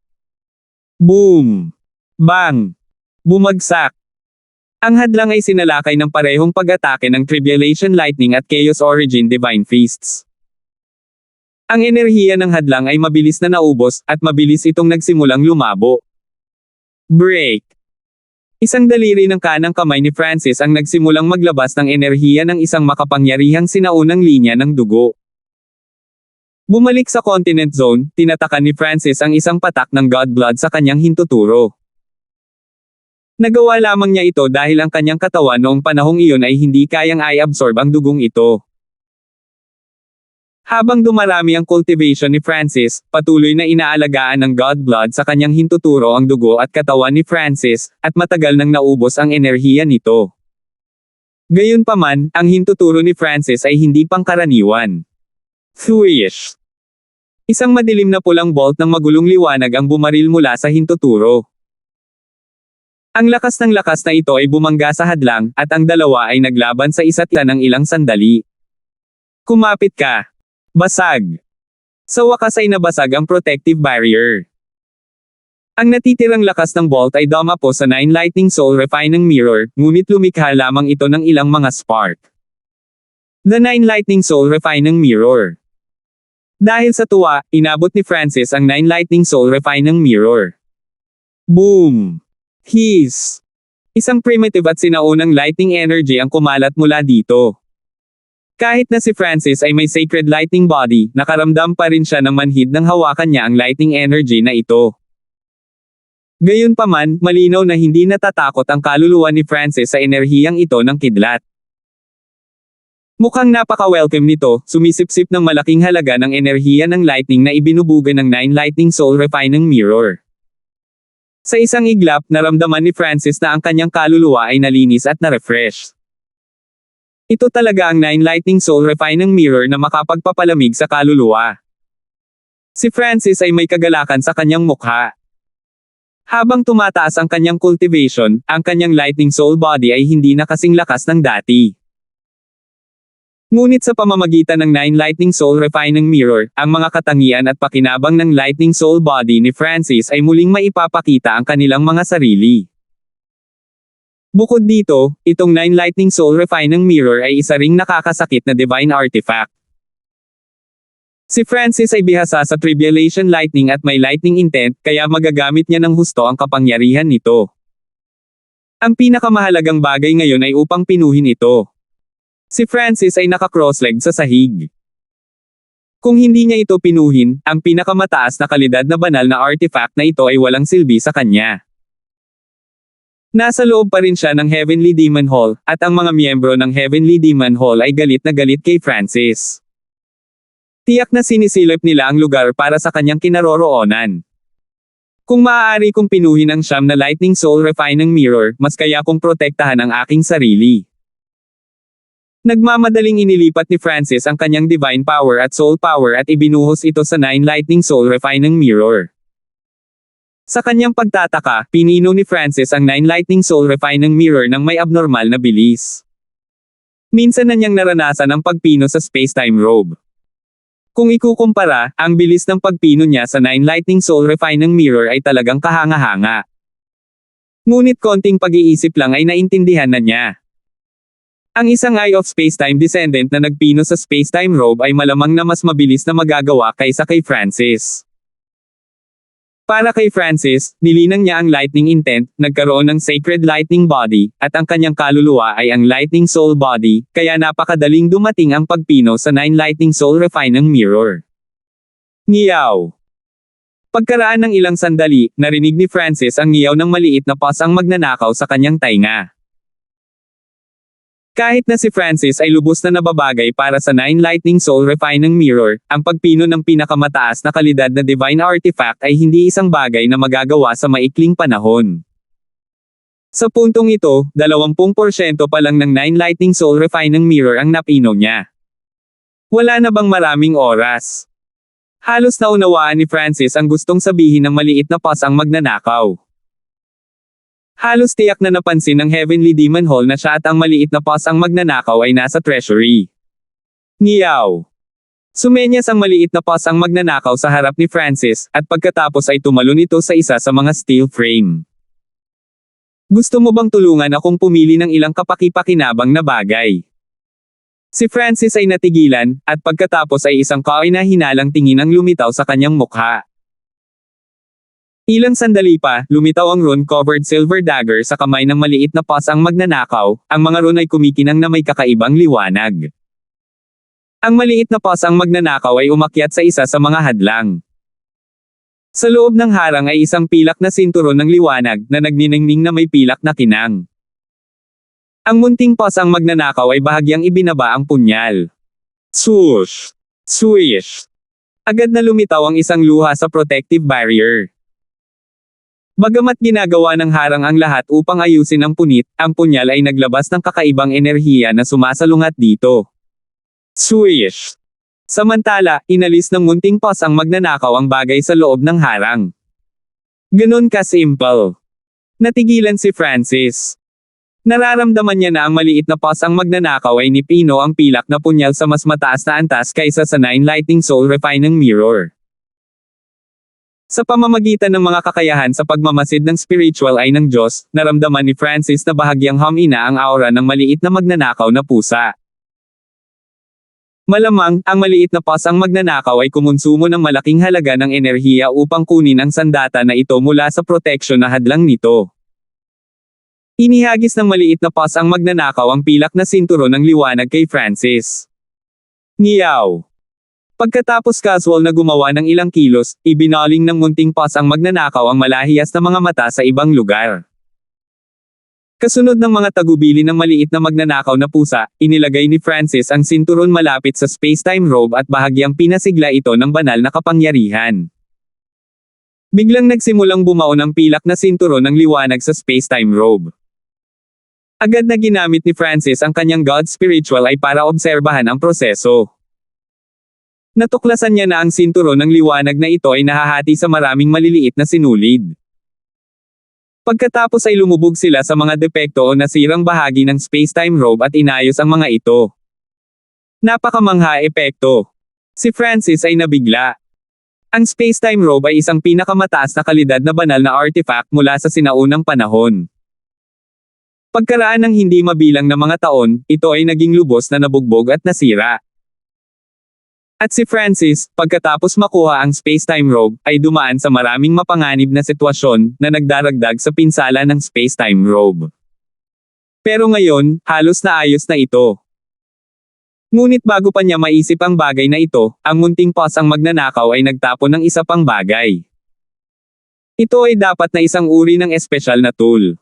Boom! Bang! Bumagsak! Ang hadlang ay sinalakay ng parehong pag-atake ng Tribulation Lightning at Chaos Origin Divine Feasts. Ang enerhiya ng hadlang ay mabilis na naubos, at mabilis itong nagsimulang lumabo. Break! Isang daliri ng kanang kamay ni Francis ang nagsimulang maglabas ng enerhiya ng isang makapangyarihang sinaunang linya ng dugo. Bumalik sa Continent Zone, tinatakan ni Francis ang isang patak ng God Blood sa kanyang hintuturo. Nagawa lamang niya ito dahil ang kanyang katawan noong panahong iyon ay hindi kayang i-absorb ang dugong ito. Habang dumarami ang cultivation ni Francis, patuloy na inaalagaan ng God Blood sa kanyang hintuturo ang dugo at katawan ni Francis, at matagal nang naubos ang enerhiya nito. Gayunpaman, ang hintuturo ni Francis ay hindi pangkaraniwan. Swish! Isang madilim na pulang bolt ng magulong liwanag ang bumaril mula sa hintuturo. Ang lakas ng lakas na ito ay bumangga sa hadlang, at ang dalawa ay naglaban sa isa't isa ng ilang sandali. Kumapit ka! Basag! Sa wakas ay nabasag ang protective barrier. Ang natitirang lakas ng bolt ay dumapo sa Nine Lightning Soul Refining Mirror, ngunit lumikha lamang ito ng ilang mga spark. The Nine Lightning Soul Refining Mirror. Dahil sa tuwa, inabot ni Francis ang Nine Lightning Soul Refining Mirror. Boom! Hiss! Isang primitive at sinaunang lightning energy ang kumalat mula dito. Kahit na si Francis ay may sacred lightning body, nakaramdam pa rin siya ng manhid nang hawakan niya ang lightning energy na ito. Gayunpaman, malinaw na hindi natatakot ang kaluluwa ni Francis sa enerhiyang ito ng kidlat. Mukhang napaka-welcome nito, sumisipsip ng malaking halaga ng enerhiya ng lightning na ibinubuga ng 9 Lightning Soul Refining Mirror. Sa isang iglap, naramdaman ni Francis na ang kanyang kaluluwa ay nalinis at na-refresh. Ito talaga ang 9 Lightning Soul Refining Mirror na makapagpapalamig sa kaluluwa. Si Francis ay may kagalakan sa kanyang mukha. Habang tumataas ang kanyang cultivation, ang kanyang Lightning Soul Body ay hindi na kasing lakas ng dati. Ngunit sa pamamagitan ng 9 Lightning Soul Refining Mirror, ang mga katangian at pakinabang ng Lightning Soul Body ni Francis ay muling maipapakita ang kanilang mga sarili. Bukod dito, itong 9 Lightning Soul Refining Mirror ay isa ring nakakasakit na divine artifact. Si Francis ay bihasa sa Tribulation Lightning at may lightning intent, kaya magagamit niya ng husto ang kapangyarihan nito. Ang pinakamahalagang bagay ngayon ay upang pinuhin ito. Si Francis ay naka-cross-legged sa sahig. Kung hindi niya ito pinuhin, ang pinakamataas na kalidad na banal na artifact na ito ay walang silbi sa kanya. Nasa loob pa rin siya ng Heavenly Demon Hall, at ang mga miyembro ng Heavenly Demon Hall ay galit na galit kay Francis. Tiyak na sinisilip nila ang lugar para sa kanyang kinaroroonan. Kung maaari kong pinuhin ang siyam na Lightning Soul Refining Mirror, mas kaya kong protektahan ang aking sarili. Nagmamadaling inilipat ni Francis ang kanyang divine power at soul power at ibinuhos ito sa 9 Lightning Soul Refining Mirror. Sa kanyang pagtataka, pinino ni Francis ang 9 Lightning Soul Refining Mirror ng may abnormal na bilis. Minsan na niyang naranasan ang pagpino sa space-time robe. Kung ikukumpara, ang bilis ng pagpino niya sa 9 Lightning Soul Refining Mirror ay talagang kahanga-hanga. Ngunit konting pag-iisip lang ay naintindihan na niya. Ang isang Eye of Space-Time descendant na nagpino sa space-time robe ay malamang na mas mabilis na magagawa kaysa kay Francis. Para kay Francis, nilinang niya ang lightning intent, nagkaroon ng sacred lightning body, at ang kanyang kaluluwa ay ang lightning soul body, kaya napakadaling dumating ang pagpino sa 9 Lightning Soul Refining Mirror. Ngiyaw! Pagkaraan ng ilang sandali, narinig ni Francis ang ngiyaw ng maliit na pasang magnanakaw sa kanyang tainga. Kahit na si Francis ay lubos na nababagay para sa 9 Lightning Soul Refining Mirror, ang pagpino ng pinakamataas na kalidad na divine artifact ay hindi isang bagay na magagawa sa maikling panahon. Sa puntong ito, 20% pa lang ng 9 Lightning Soul Refining Mirror ang napino niya. Wala na bang maraming oras? Halos naunawaan ni Francis ang gustong sabihin ng maliit na pasang magnanakaw. Halos tiyak na napansin ng Heavenly Demon Hall na siya at ang maliit na pasang magnanakaw ay nasa treasury. Ngiyaw! Sumenyas ang maliit na pasang magnanakaw sa harap ni Francis, at pagkatapos ay tumalon ito sa isa sa mga steel frame. Gusto mo bang tulungan akong pumili ng ilang kapaki-pakinabang na bagay? Si Francis ay natigilan, at pagkatapos ay isang kahinahinalang tingin ang lumitaw sa kanyang mukha. Ilang sandali pa, lumitaw ang rune-covered silver dagger sa kamay ng maliit na pasang magnanakaw, ang mga rune ay kumikinang na may kakaibang liwanag. Ang maliit na pasang magnanakaw ay umakyat sa isa sa mga hadlang. Sa loob ng harang ay isang pilak na sinturon ng liwanag, na nagniningning na may pilak na kinang. Ang munting pasang magnanakaw ay bahagyang ibinaba ang punyal. Swoosh! Swish! Agad na lumitaw ang isang luha sa protective barrier. Bagamat ginagawa ng harang ang lahat upang ayusin ang punit, ang punyal ay naglabas ng kakaibang enerhiya na sumasalungat dito. Swish! Samantala, inalis ng munting pasang magnanakaw ang bagay sa loob ng harang. Ganun ka-simple. Natigilan si Francis. Nararamdaman niya na ang maliit na pasang magnanakaw ay nipino ang pilak na punyal sa mas mataas na antas kaysa sa 9 Lightning Soul Refining Mirror. Sa pamamagitan ng mga kakayahan sa pagmamasid ng spiritual eye ng Diyos, naramdaman ni Francis na bahagyang humina ang aura ng maliit na magnanakaw na pusa. Malamang, ang maliit na pasang magnanakaw ay kumonsumo ng malaking halaga ng enerhiya upang kunin ang sandata na ito mula sa proteksyon na hadlang nito. Inihagis ng maliit na pasang magnanakaw ang pilak na sinturon ng liwanag kay Francis. Ngiyaw. Pagkatapos casual na gumawa ng ilang kilos, ibinaling ng munting pas ang magnanakaw ang malahiyas na mga mata sa ibang lugar. Kasunod ng mga tagubili ng maliit na magnanakaw na pusa, inilagay ni Francis ang sinturon malapit sa space-time robe at bahagyang pinasigla ito ng banal na kapangyarihan. Biglang nagsimulang bumao ng pilak na sinturon ng liwanag sa space-time robe. Agad na ginamit ni Francis ang kanyang God Spiritual Eye para obserbahan ang proseso. Natuklasan niya na ang sinturon ng liwanag na ito ay nahahati sa maraming maliliit na sinulid. Pagkatapos ay lumubog sila sa mga depekto o nasirang bahagi ng space-time robe at inayos ang mga ito. Napakamangha epekto. Si Francis ay nabigla. Ang space-time robe ay isang pinakamataas na kalidad na banal na artifact mula sa sinaunang panahon. Pagkaraan ng hindi mabilang na mga taon, ito ay naging lubos na nabugbog at nasira. At si Francis, pagkatapos makuha ang space-time robe, ay dumaan sa maraming mapanganib na sitwasyon na nagdaragdag sa pinsala ng space-time robe. Pero ngayon, halos naayos na ito. Ngunit bago pa niya maisip ang bagay na ito, ang munting pas ang magnanakaw ay nagtapon ng isa pang bagay. Ito ay dapat na isang uri ng espesyal na tool.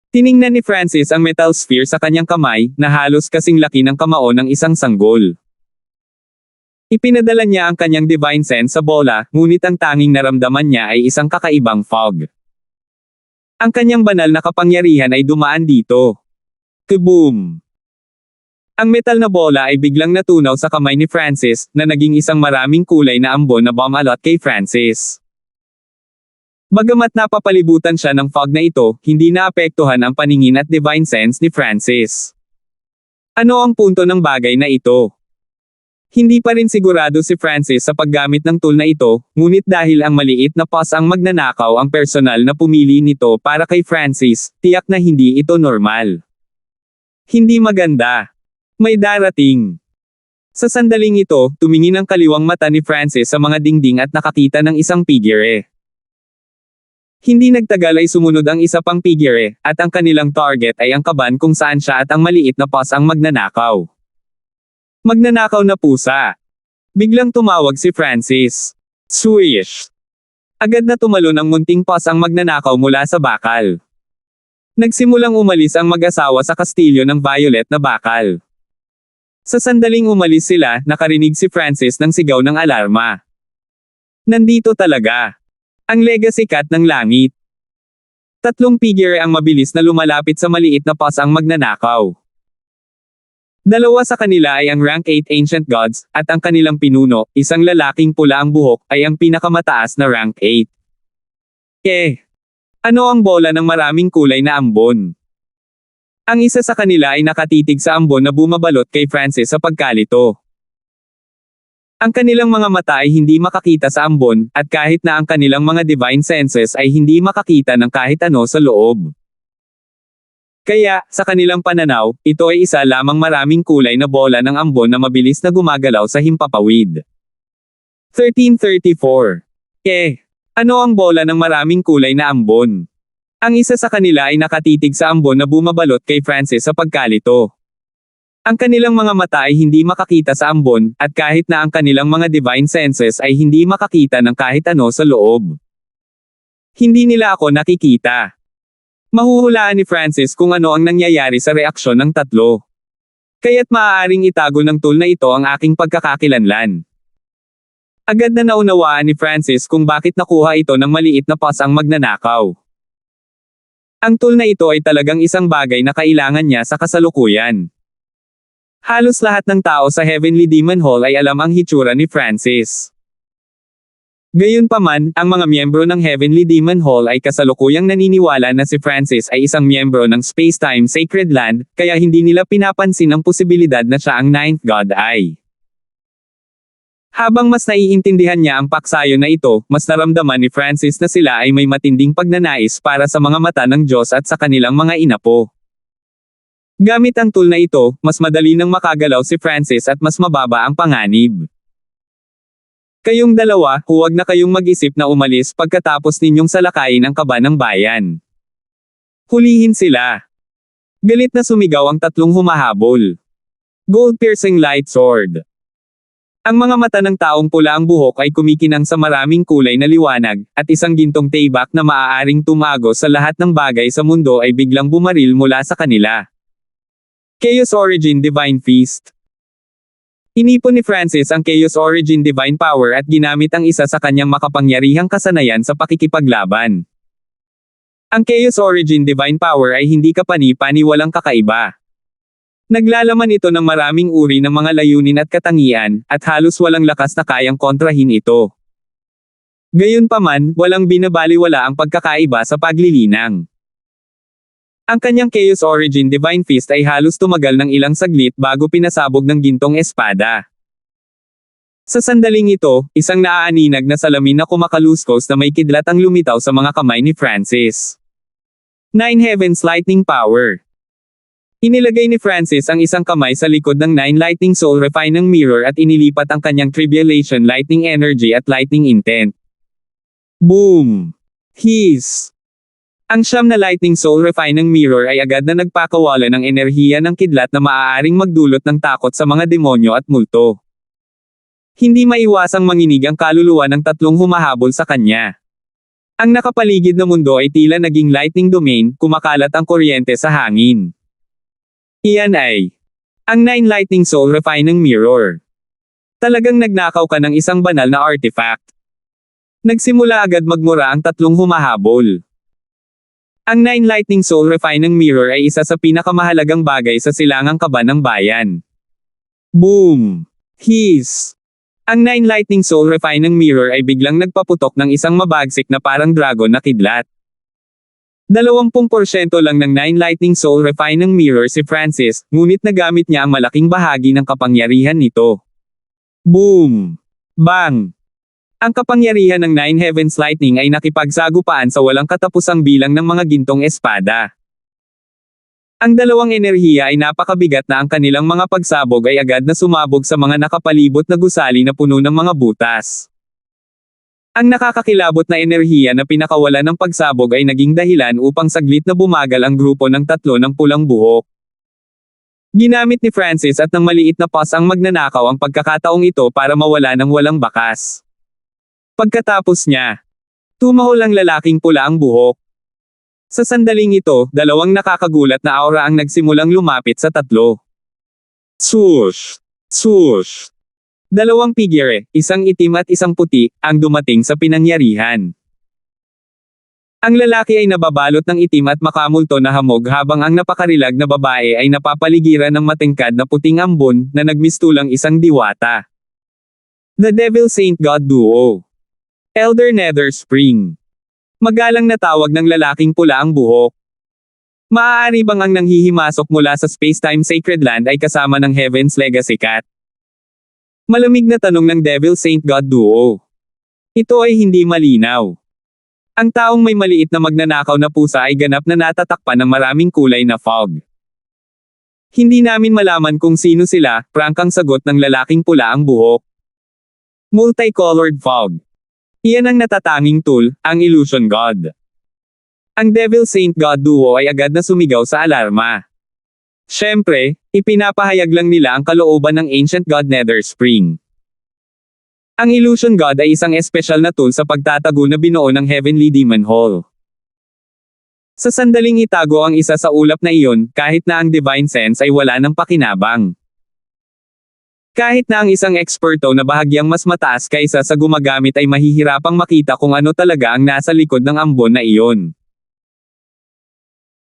Tiningnan ni Francis ang metal sphere sa kanyang kamay, na halos kasing laki ng kamao ng isang sanggol. Ipinadala niya ang kanyang divine sense sa bola, ngunit ang tanging naramdaman niya ay isang kakaibang fog. Ang kanyang banal na kapangyarihan ay dumaan dito. Kaboom! Ang metal na bola ay biglang natunaw sa kamay ni Francis, na naging isang maraming kulay na ambon na bumalot kay Francis. Bagamat napapalibutan siya ng fog na ito, hindi naapektuhan ang paningin at divine sense ni Francis. Ano ang punto ng bagay na ito? Hindi pa rin sigurado si Francis sa paggamit ng tool na ito, ngunit dahil ang maliit na pas ang magnanakaw ang personal na pumili nito para kay Francis, tiyak na hindi ito normal. Hindi maganda. May darating. Sa sandaling ito, tumingin ang kaliwang mata ni Francis sa mga dingding at nakakita ng isang figure. Hindi nagtagal ay sumunod ang isa pang figure, at ang kanilang target ay ang kaban kung saan siya at ang maliit na pas ang magnanakaw. Magnanakaw na pusa. Biglang tumawag si Francis. Swish! Agad na tumalon ang munting pas ang magnanakaw mula sa bakal. Nagsimulang umalis ang mag-asawa sa kastilyo ng violet na bakal. Sa sandaling umalis sila, nakarinig si Francis ng sigaw ng alarma. Nandito talaga. Ang legacy cat ng langit. Tatlong figure ang mabilis na lumalapit sa maliit na pas ang magnanakaw. Dalawa sa kanila ay ang rank 8 Ancient Gods, at ang kanilang pinuno, isang lalaking pula ang buhok, ay ang pinakamataas na rank 8. Ano ang bola ng maraming kulay na ambon? Ang isa sa kanila ay nakatitig sa ambon na bumabalot kay Francis sa pagkalito. Ang kanilang mga mata ay hindi makakita sa ambon, at kahit na ang kanilang mga divine senses ay hindi makakita ng kahit ano sa loob. Kaya, sa kanilang pananaw, ito ay isa lamang maraming kulay na bola ng ambon na mabilis na gumagalaw sa himpapawid. 1334. Ano ang bola ng maraming kulay na ambon? Ang isa sa kanila ay nakatitig sa ambon na bumabalot kay Francis sa pagkalito. Ang kanilang mga mata ay hindi makakita sa ambon, at kahit na ang kanilang mga divine senses ay hindi makakita ng kahit ano sa loob. Hindi nila ako nakikita. Mahuhulaan ni Francis kung ano ang nangyayari sa reaksyon ng tatlo. Kaya't maaaring itago ng tool na ito ang aking pagkakakilanlan. Agad na naunawaan ni Francis kung bakit nakuha ito ng maliit na pas ang magnanakaw. Ang tool na ito ay talagang isang bagay na kailangan niya sa kasalukuyan. Halos lahat ng tao sa Heavenly Demon Hall ay alam ang hitsura ni Francis. Gayunpaman, ang mga miyembro ng Heavenly Demon Hall ay kasalukuyang naniniwala na si Francis ay isang miyembro ng Space-Time Sacred Land, kaya hindi nila pinapansin ang posibilidad na siya ang Ninth God Eye. Habang mas naiintindihan niya ang paksayo na ito, mas naramdaman ni Francis na sila ay may matinding pagnanais para sa mga mata ng Diyos at sa kanilang mga inapo. Gamit ang tool na ito, mas madali nang makagalaw si Francis at mas mababa ang panganib. Kayong dalawa, huwag na kayong mag-isip na umalis pagkatapos ninyong salakayin ang kaba ng bayan. Hulihin sila. Galit na sumigaw ang tatlong humahabol. Gold-piercing light sword. Ang mga mata ng taong pula ang buhok ay kumikinang sa maraming kulay na liwanag, at isang gintong taybak na maaaring tumago sa lahat ng bagay sa mundo ay biglang bumaril mula sa kanila. Chaos Origin Divine Fist. Inipon ni Francis ang Chaos Origin Divine Power at ginamit ang isa sa kanyang makapangyarihang kasanayan sa pakikipaglaban. Ang Chaos Origin Divine Power ay hindi kapani-paniwalang kakaiba. Naglalaman ito ng maraming uri ng mga layunin at katangian, at halos walang lakas na kayang kontrahin ito. Gayunpaman, walang binabaliwala ang pagkakaiba sa paglilinang. Ang kanyang Chaos Origin Divine Fist ay halos tumagal ng ilang saglit bago pinasabog ng gintong espada. Sa sandaling ito, isang naaaninag na salamin na kumakaluskos na may kidlat ang lumitaw sa mga kamay ni Francis. Nine Heavens Lightning Power. Inilagay ni Francis ang isang kamay sa likod ng Nine Lightning Soul Refining Mirror at inilipat ang kanyang Tribulation Lightning Energy at Lightning Intent. Boom! Hiss! Ang siyam na Lightning Soul Refining Mirror ay agad na nagpakawala ng enerhiya ng kidlat na maaaring magdulot ng takot sa mga demonyo at multo. Hindi maiwasang manginig ang kaluluwa ng tatlong humahabol sa kanya. Ang nakapaligid na mundo ay tila naging lightning domain, kumakalat ang kuryente sa hangin. Iyan ay ang Nine Lightning Soul Refining Mirror. Talagang nagnakaw ka ng isang banal na artifact. Nagsimula agad magmura ang tatlong humahabol. Ang Nine Lightning Soul Refining Mirror ay isa sa pinakamahalagang bagay sa silangang kaba ng bayan. Boom! Hiss! Ang Nine Lightning Soul Refining Mirror ay biglang nagpaputok ng isang mabagsik na parang dragon na kidlat. 20% lang ng Nine Lightning Soul Refining Mirror si Francis, ngunit nagamit niya ang malaking bahagi ng kapangyarihan nito. Boom! Bang! Ang kapangyarihan ng Nine Heavens Lightning ay nakipagsagupaan sa walang katapusang bilang ng mga gintong espada. Ang dalawang enerhiya ay napakabigat na ang kanilang mga pagsabog ay agad na sumabog sa mga nakapalibot na gusali na puno ng mga butas. Ang nakakakilabot na enerhiya na pinakawala ng pagsabog ay naging dahilan upang saglit na bumagal ang grupo ng tatlo ng pulang buhok. Ginamit ni Francis at ng maliit na paws ang magnanakaw ang pagkakataong ito para mawala ng walang bakas. Pagkatapos niya, tumahol ang lalaking pula ang buhok. Sa sandaling ito, dalawang nakakagulat na aura ang nagsimulang lumapit sa tatlo. Swoosh! Swoosh! Dalawang figure, isang itim at isang puti, ang dumating sa pinangyarihan. Ang lalaki ay nababalot ng itim at makamulto na hamog habang ang napakarilag na babae ay napapaligiran ng matingkad na puting ambon na nagmistulang isang diwata. The Devil Saint God Duo. Elder Nether Spring. Magalang na tawag ng lalaking pula ang buhok. Maaari bang ang nanghihimasok mula sa Space-Time Sacred Land ay kasama ng Heaven's Legacy Cat? Malamig na tanong ng Devil Saint God Duo. Ito ay hindi malinaw. Ang taong may maliit na magnanakaw na pusa ay ganap na natatakpan ng maraming kulay na fog. Hindi namin malaman kung sino sila, prangkang sagot ng lalaking pula ang buhok. Multicolored fog. Iyan ang natatanging tool, ang Illusion God. Ang Devil Saint God Duo ay agad na sumigaw sa alarma. Siyempre, ipinapahayag lang nila ang kalooban ng Ancient God Nether Spring. Ang Illusion God ay isang espesyal na tool sa pagtatago na binuo ng Heavenly Demon Hall. Sa sandaling itago ang isa sa ulap na iyon, kahit na ang Divine Sense ay wala ng pakinabang. Kahit na ang isang eksperto na bahagyang mas mataas kaysa sa gumagamit ay mahihirapang makita kung ano talaga ang nasa likod ng ambon na iyon.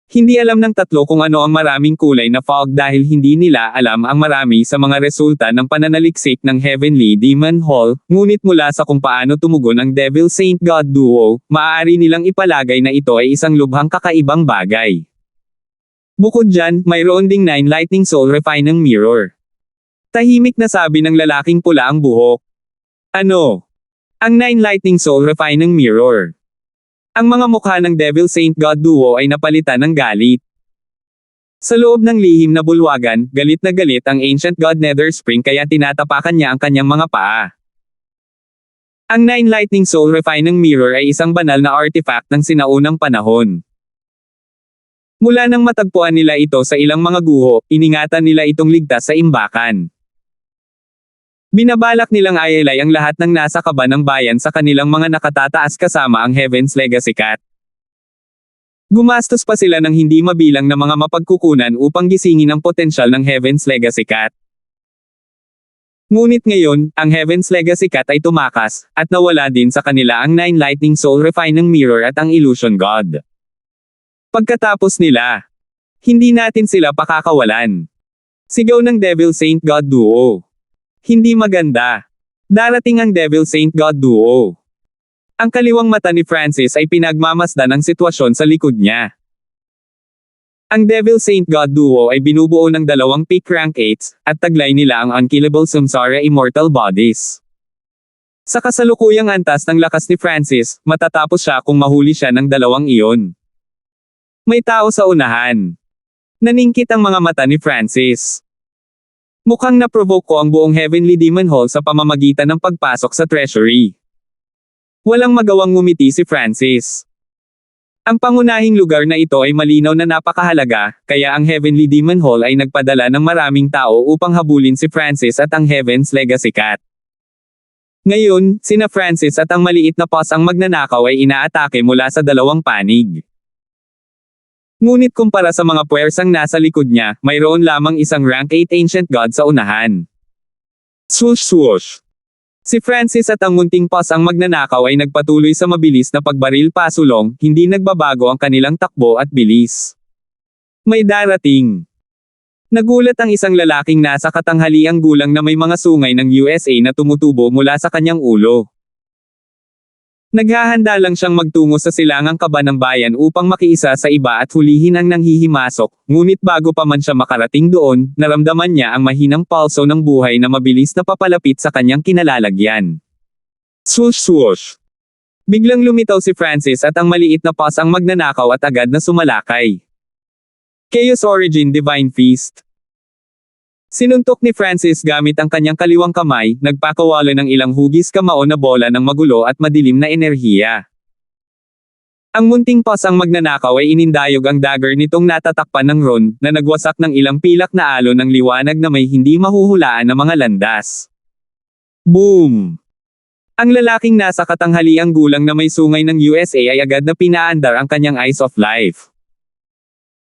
Hindi alam ng tatlo kung ano ang maraming kulay na fog dahil hindi nila alam ang marami sa mga resulta ng pananaliksik ng Heavenly Demon Hall, ngunit mula sa kung paano tumugon ang Devil Saint God Duo, maaari nilang ipalagay na ito ay isang lubhang kakaibang bagay. Bukod dyan, mayroon ding Nine Lightning Soul Refining Mirror. Tahimik na sabi ng lalaking pula ang buhok. Ano? Ang Nine Lightning Soul Refining Mirror. Ang mga mukha ng Devil Saint God Duo ay napalitan ng galit. Sa loob ng lihim na bulwagan, galit na galit ang Ancient God Nether Spring kaya tinatapakan niya ang kanyang mga paa. Ang Nine Lightning Soul Refining Mirror ay isang banal na artifact ng sinaunang panahon. Mula nang matagpuan nila ito sa ilang mga guho, iningatan nila itong ligtas sa imbakan. Binabalak nilang ayalay ang lahat ng nasa kaba ng bayan sa kanilang mga nakatataas kasama ang Heaven's Legacy Cat. Gumastos pa sila ng hindi mabilang na mga mapagkukunan upang gisingin ang potensyal ng Heaven's Legacy Cat. Ngunit ngayon, ang Heaven's Legacy Cat ay tumakas, at nawala din sa kanila ang 9 Lightning Soul Refining Mirror at ang Illusion God. Pagkatapos nila, hindi natin sila pakakawalan. Sigaw ng Devil Saint God Duo. Hindi maganda. Darating ang Devil Saint God Duo. Ang kaliwang mata ni Francis ay pinagmamasdan ang sitwasyon sa likod niya. Ang Devil Saint God Duo ay binubuo ng 2 peak rank 8s, at taglay nila ang Unkillable Samsara Immortal Bodies. Sa kasalukuyang antas ng lakas ni Francis, matatapos siya kung mahuli siya ng 2 iyon. May tao sa unahan. Naningkit ang mga mata ni Francis. Mukhang na-provoke ko ang buong Heavenly Demon Hall sa pamamagitan ng pagpasok sa treasury. Walang magawang ngumiti si Francis. Ang pangunahing lugar na ito ay malinaw na napakahalaga, kaya ang Heavenly Demon Hall ay nagpadala ng maraming tao upang habulin si Francis at ang Heaven's Legacy Cat. Ngayon, sina Francis at ang maliit na boss ang magnanakaw ay inaatake mula sa 2 panig. Ngunit kumpara sa mga puwersang nasa likod niya, mayroon lamang isang rank 8 Ancient God sa unahan. Swoosh swoosh! Si Francis at ang munting boss ang magnanakaw ay nagpatuloy sa mabilis na pagbaril pasulong, hindi nagbabago ang kanilang takbo at bilis. May darating. Nagulat ang isang lalaking nasa katanghaliang gulang na may mga sungay ng USA na tumutubo mula sa kanyang ulo. Naghahanda lang siyang magtungo sa silangang kaba ng bayan upang makiisa sa iba at hulihin ang nanghihimasok, ngunit bago pa man siya makarating doon, naramdaman niya ang mahinang pulso ng buhay na mabilis na papalapit sa kanyang kinalalagyan. Swoosh swoosh! Biglang lumitaw si Francis at ang maliit na boss ang magnanakaw at agad na sumalakay. Chaos Origin Divine Feast. Sinuntok ni Francis gamit ang kanyang kaliwang kamay, nagpakawala ng ilang hugis kamao na bola ng magulo at madilim na enerhiya. Ang munting boss ang magnanakaw ay inindayog ang dagger nitong natatakpan ng Ron, na nagwasak ng ilang pilak na alon ng liwanag na may hindi mahuhulaan na mga landas. Boom! Ang lalaking nasa katanghaliang gulang na may sungay ng USA ay agad na pinaandar ang kanyang Eyes of Life.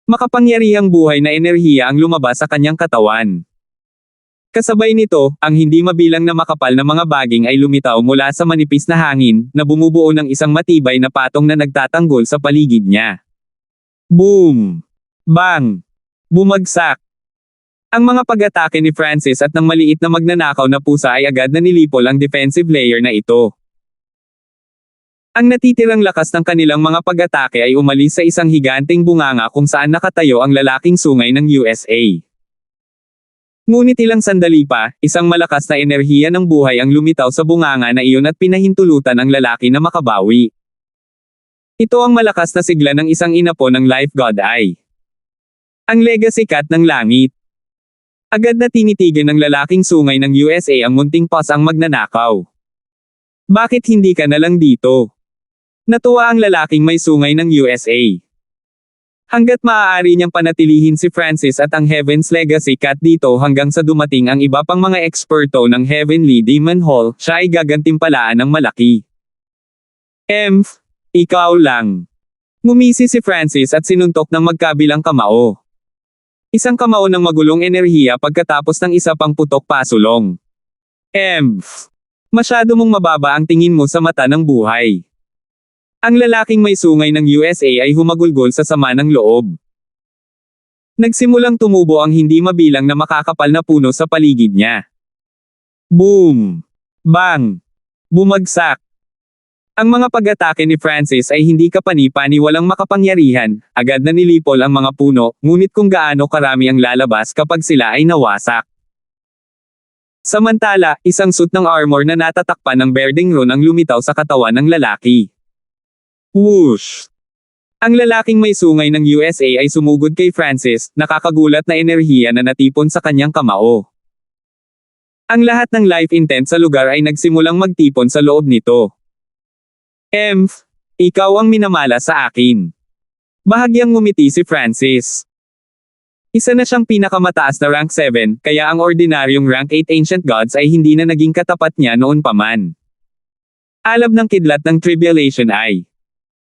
Makapangyarihang buhay na enerhiya ang lumabas sa kanyang katawan. Kasabay nito, ang hindi mabilang na makapal na mga baging ay lumitaw mula sa manipis na hangin, na bumubuo ng isang matibay na patong na nagtatanggol sa paligid niya. Boom! Bang! Bumagsak! Ang mga pag-atake ni Francis at ng maliit na magnanakaw na pusa ay agad na nilipol ang defensive layer na ito. Ang natitirang lakas ng kanilang mga pag-atake ay umalis sa isang higanteng bunganga kung saan nakatayo ang lalaking sungay ng USA. Ngunit ilang sandali pa, isang malakas na enerhiya ng buhay ang lumitaw sa bunganga na iyon at pinahintulutan ang lalaki na makabawi. Ito ang malakas na sigla ng isang inapo ng Life God Eye. Ang Legacy Cat ng Langit. Agad na tinitigan ng lalaking sungay ng USA ang munting boss ang magnanakaw. Bakit hindi ka na lang dito? Natuwa ang lalaking may sungay ng USA. Hanggat maaari niyang panatilihin si Francis at ang Heaven's Legacy Cat dito hanggang sa dumating ang iba pang mga eksperto ng Heavenly Demon Hall, siya ay gagantimpalaan ng malaki. Ikaw lang. Ngumisi si Francis at sinuntok ng magkabilang kamao. Isang kamao ng magulong enerhiya pagkatapos ng isa pang putok pasulong. Masyado mong mababa ang tingin mo sa mata ng buhay. Ang lalaking may sungay ng USA ay humagulgol sa sama ng loob. Nagsimulang tumubo ang hindi mabilang na makakapal na puno sa paligid niya. Boom! Bang! Bumagsak! Ang mga pag-atake ni Francis ay hindi kapani-paniwalang makapangyarihan, agad na nilipol ang mga puno, ngunit kung gaano karami ang lalabas kapag sila ay nawasak. Samantala, isang suit ng armor na natatakpan ng Berding Rune ang lumitaw sa katawan ng lalaki. Whoosh! Ang lalaking may sungay ng USA ay sumugod kay Francis, nakakagulat na enerhiya na natipon sa kanyang kamao. Ang lahat ng life intent sa lugar ay nagsimulang magtipon sa loob nito. Ikaw ang minamala sa akin. Bahagyang ngumiti si Francis. Isa na siyang pinakamataas na rank 7, kaya ang ordinaryong rank 8 ancient gods ay hindi na naging katapat niya noon pa man. Alab ng kidlat ng Tribulation Eye.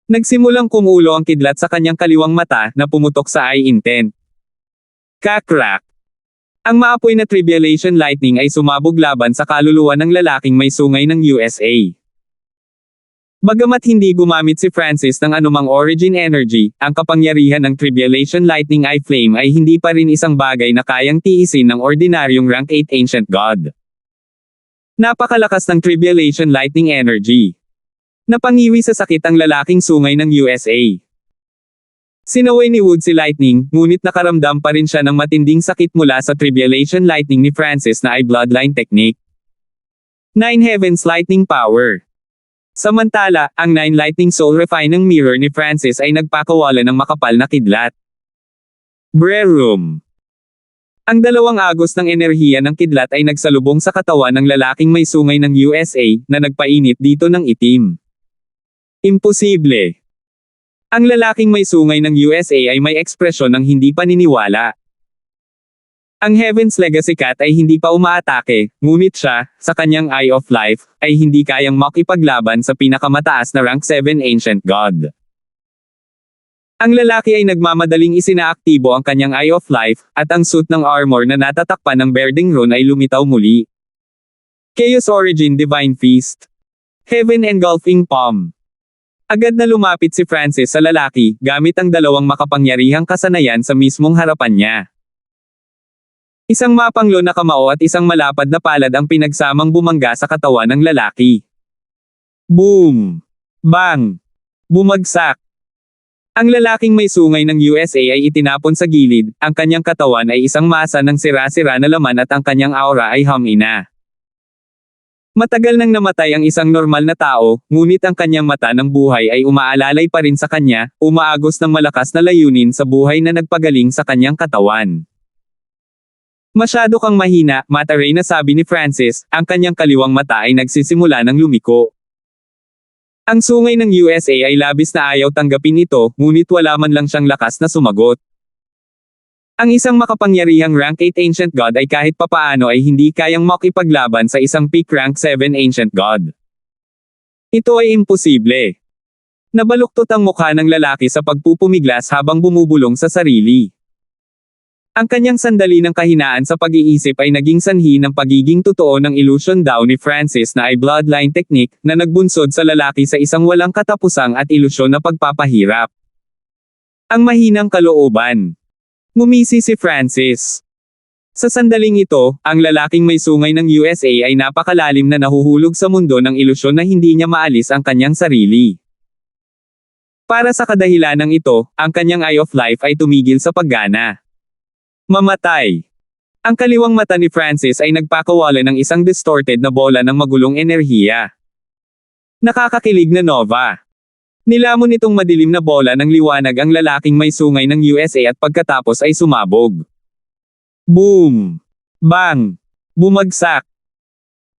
Nagsimulang kumulo ang kidlat sa kanyang kaliwang mata na pumutok sa eye intent. Kakrak. Ang maapoy na Tribulation Lightning ay sumabog laban sa kaluluwa ng lalaking may sungay ng USA. Bagamat hindi gumamit si Francis ng anumang origin energy, ang kapangyarihan ng Tribulation Lightning Eye Flame ay hindi pa rin isang bagay na kayang tiisin ng ordinaryong rank 8 ancient god. Napakalakas ng Tribulation Lightning Energy. Napangiwi sa sakit ang lalaking sungay ng USA. Sinaway ni Wood si Lightning, ngunit nakaramdam pa rin siya ng matinding sakit mula sa Tribulation Lightning ni Francis na ay Bloodline Technique. 9 Heavens Lightning Power. Samantala, ang 9 Lightning Soul Refine ng mirror ni Francis ay nagpakawala ng makapal na kidlat. Brerum. Ang dalawang agos ng enerhiya ng kidlat ay nagsalubong sa katawan ng lalaking may sungay ng USA, na nagpainit dito ng itim. Imposible. Ang lalaking may sungay ng USA ay may ekspresyon ng hindi paniniwala. Ang Heaven's Legacy Cat ay hindi pa umaatake, ngunit siya, sa kanyang Eye of Life, ay hindi kayang makipaglaban sa pinakamataas na rank 7 ancient god. Ang lalaki ay nagmamadaling isinaaktibo ang kanyang Eye of Life, at ang suit ng armor na natatakpan ng Berding Rune ay lumitaw muli. Chaos Origin Divine Feast. Heaven Engulfing Palm. Agad na lumapit si Francis sa lalaki, gamit ang dalawang makapangyarihang kasanayan sa mismong harapan niya. Isang mapanglo na kamao at isang malapad na palad ang pinagsamang bumangga sa katawan ng lalaki. Boom! Bang! Bumagsak! Ang lalaking may sungay ng USA ay itinapon sa gilid, ang kanyang katawan ay isang masa ng sira-sira na laman at ang kanyang aura ay hamina. Matagal nang namatay ang isang normal na tao, ngunit ang kanyang mata ng buhay ay umaalalay pa rin sa kanya, umaagos ng malakas na layunin sa buhay na nagpagaling sa kanyang katawan. Masyado kang mahina, Mataray na sabi ni Francis, ang kanyang kaliwang mata ay nagsisimula ng lumiko. Ang sungay ng USA ay labis na ayaw tanggapin ito, ngunit wala man lang siyang lakas na sumagot. Ang isang makapangyarihang rank 8 ancient god ay kahit papaano ay hindi kayang makipaglaban sa isang peak rank 7 ancient god. Ito ay imposible. Nabaluktot ang mukha ng lalaki sa pagpupumiglas habang bumubulong sa sarili. Ang kanyang sandali ng kahinaan sa pag-iisip ay naging sanhi ng pagiging totoo ng illusion daw ni Francis na ay bloodline technique, na nagbunsod sa lalaki sa isang walang katapusang at ilusyon na pagpapahirap. Ang mahinang kalooban. Ngumisi si Francis. Sa sandaling ito, ang lalaking may sungay ng USA ay napakalalim na nahuhulog sa mundo ng ilusyon na hindi niya maalis ang kanyang sarili. Para sa kadahilanang ito, ang kanyang Eye of Life ay tumigil sa paggana. Mamatay. Ang kaliwang mata ni Francis ay nagpakawala ng isang distorted na bola ng magulong enerhiya. Nakakakilig na nova. Nilamon itong madilim na bola ng liwanag ang lalaking may sungay ng USA at pagkatapos ay sumabog. Boom! Bang! Bumagsak!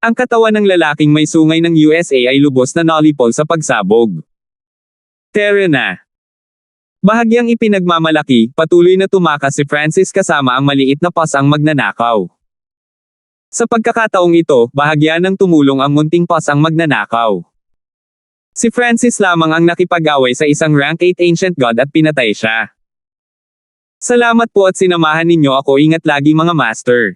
Ang katawan ng lalaking may sungay ng USA ay lubos na nalipol sa pagsabog. Tara na! Bahagyang ipinagmamalaki, patuloy na tumakas si Francis kasama ang maliit na pasang magnanakaw. Sa pagkakataong ito, bahagya ng tumulong ang munting pasang magnanakaw. Si Francis lamang ang nakipag-away sa isang rank 8 ancient god at pinatay siya. Salamat po at sinamahan ninyo ako, ingat lagi mga master.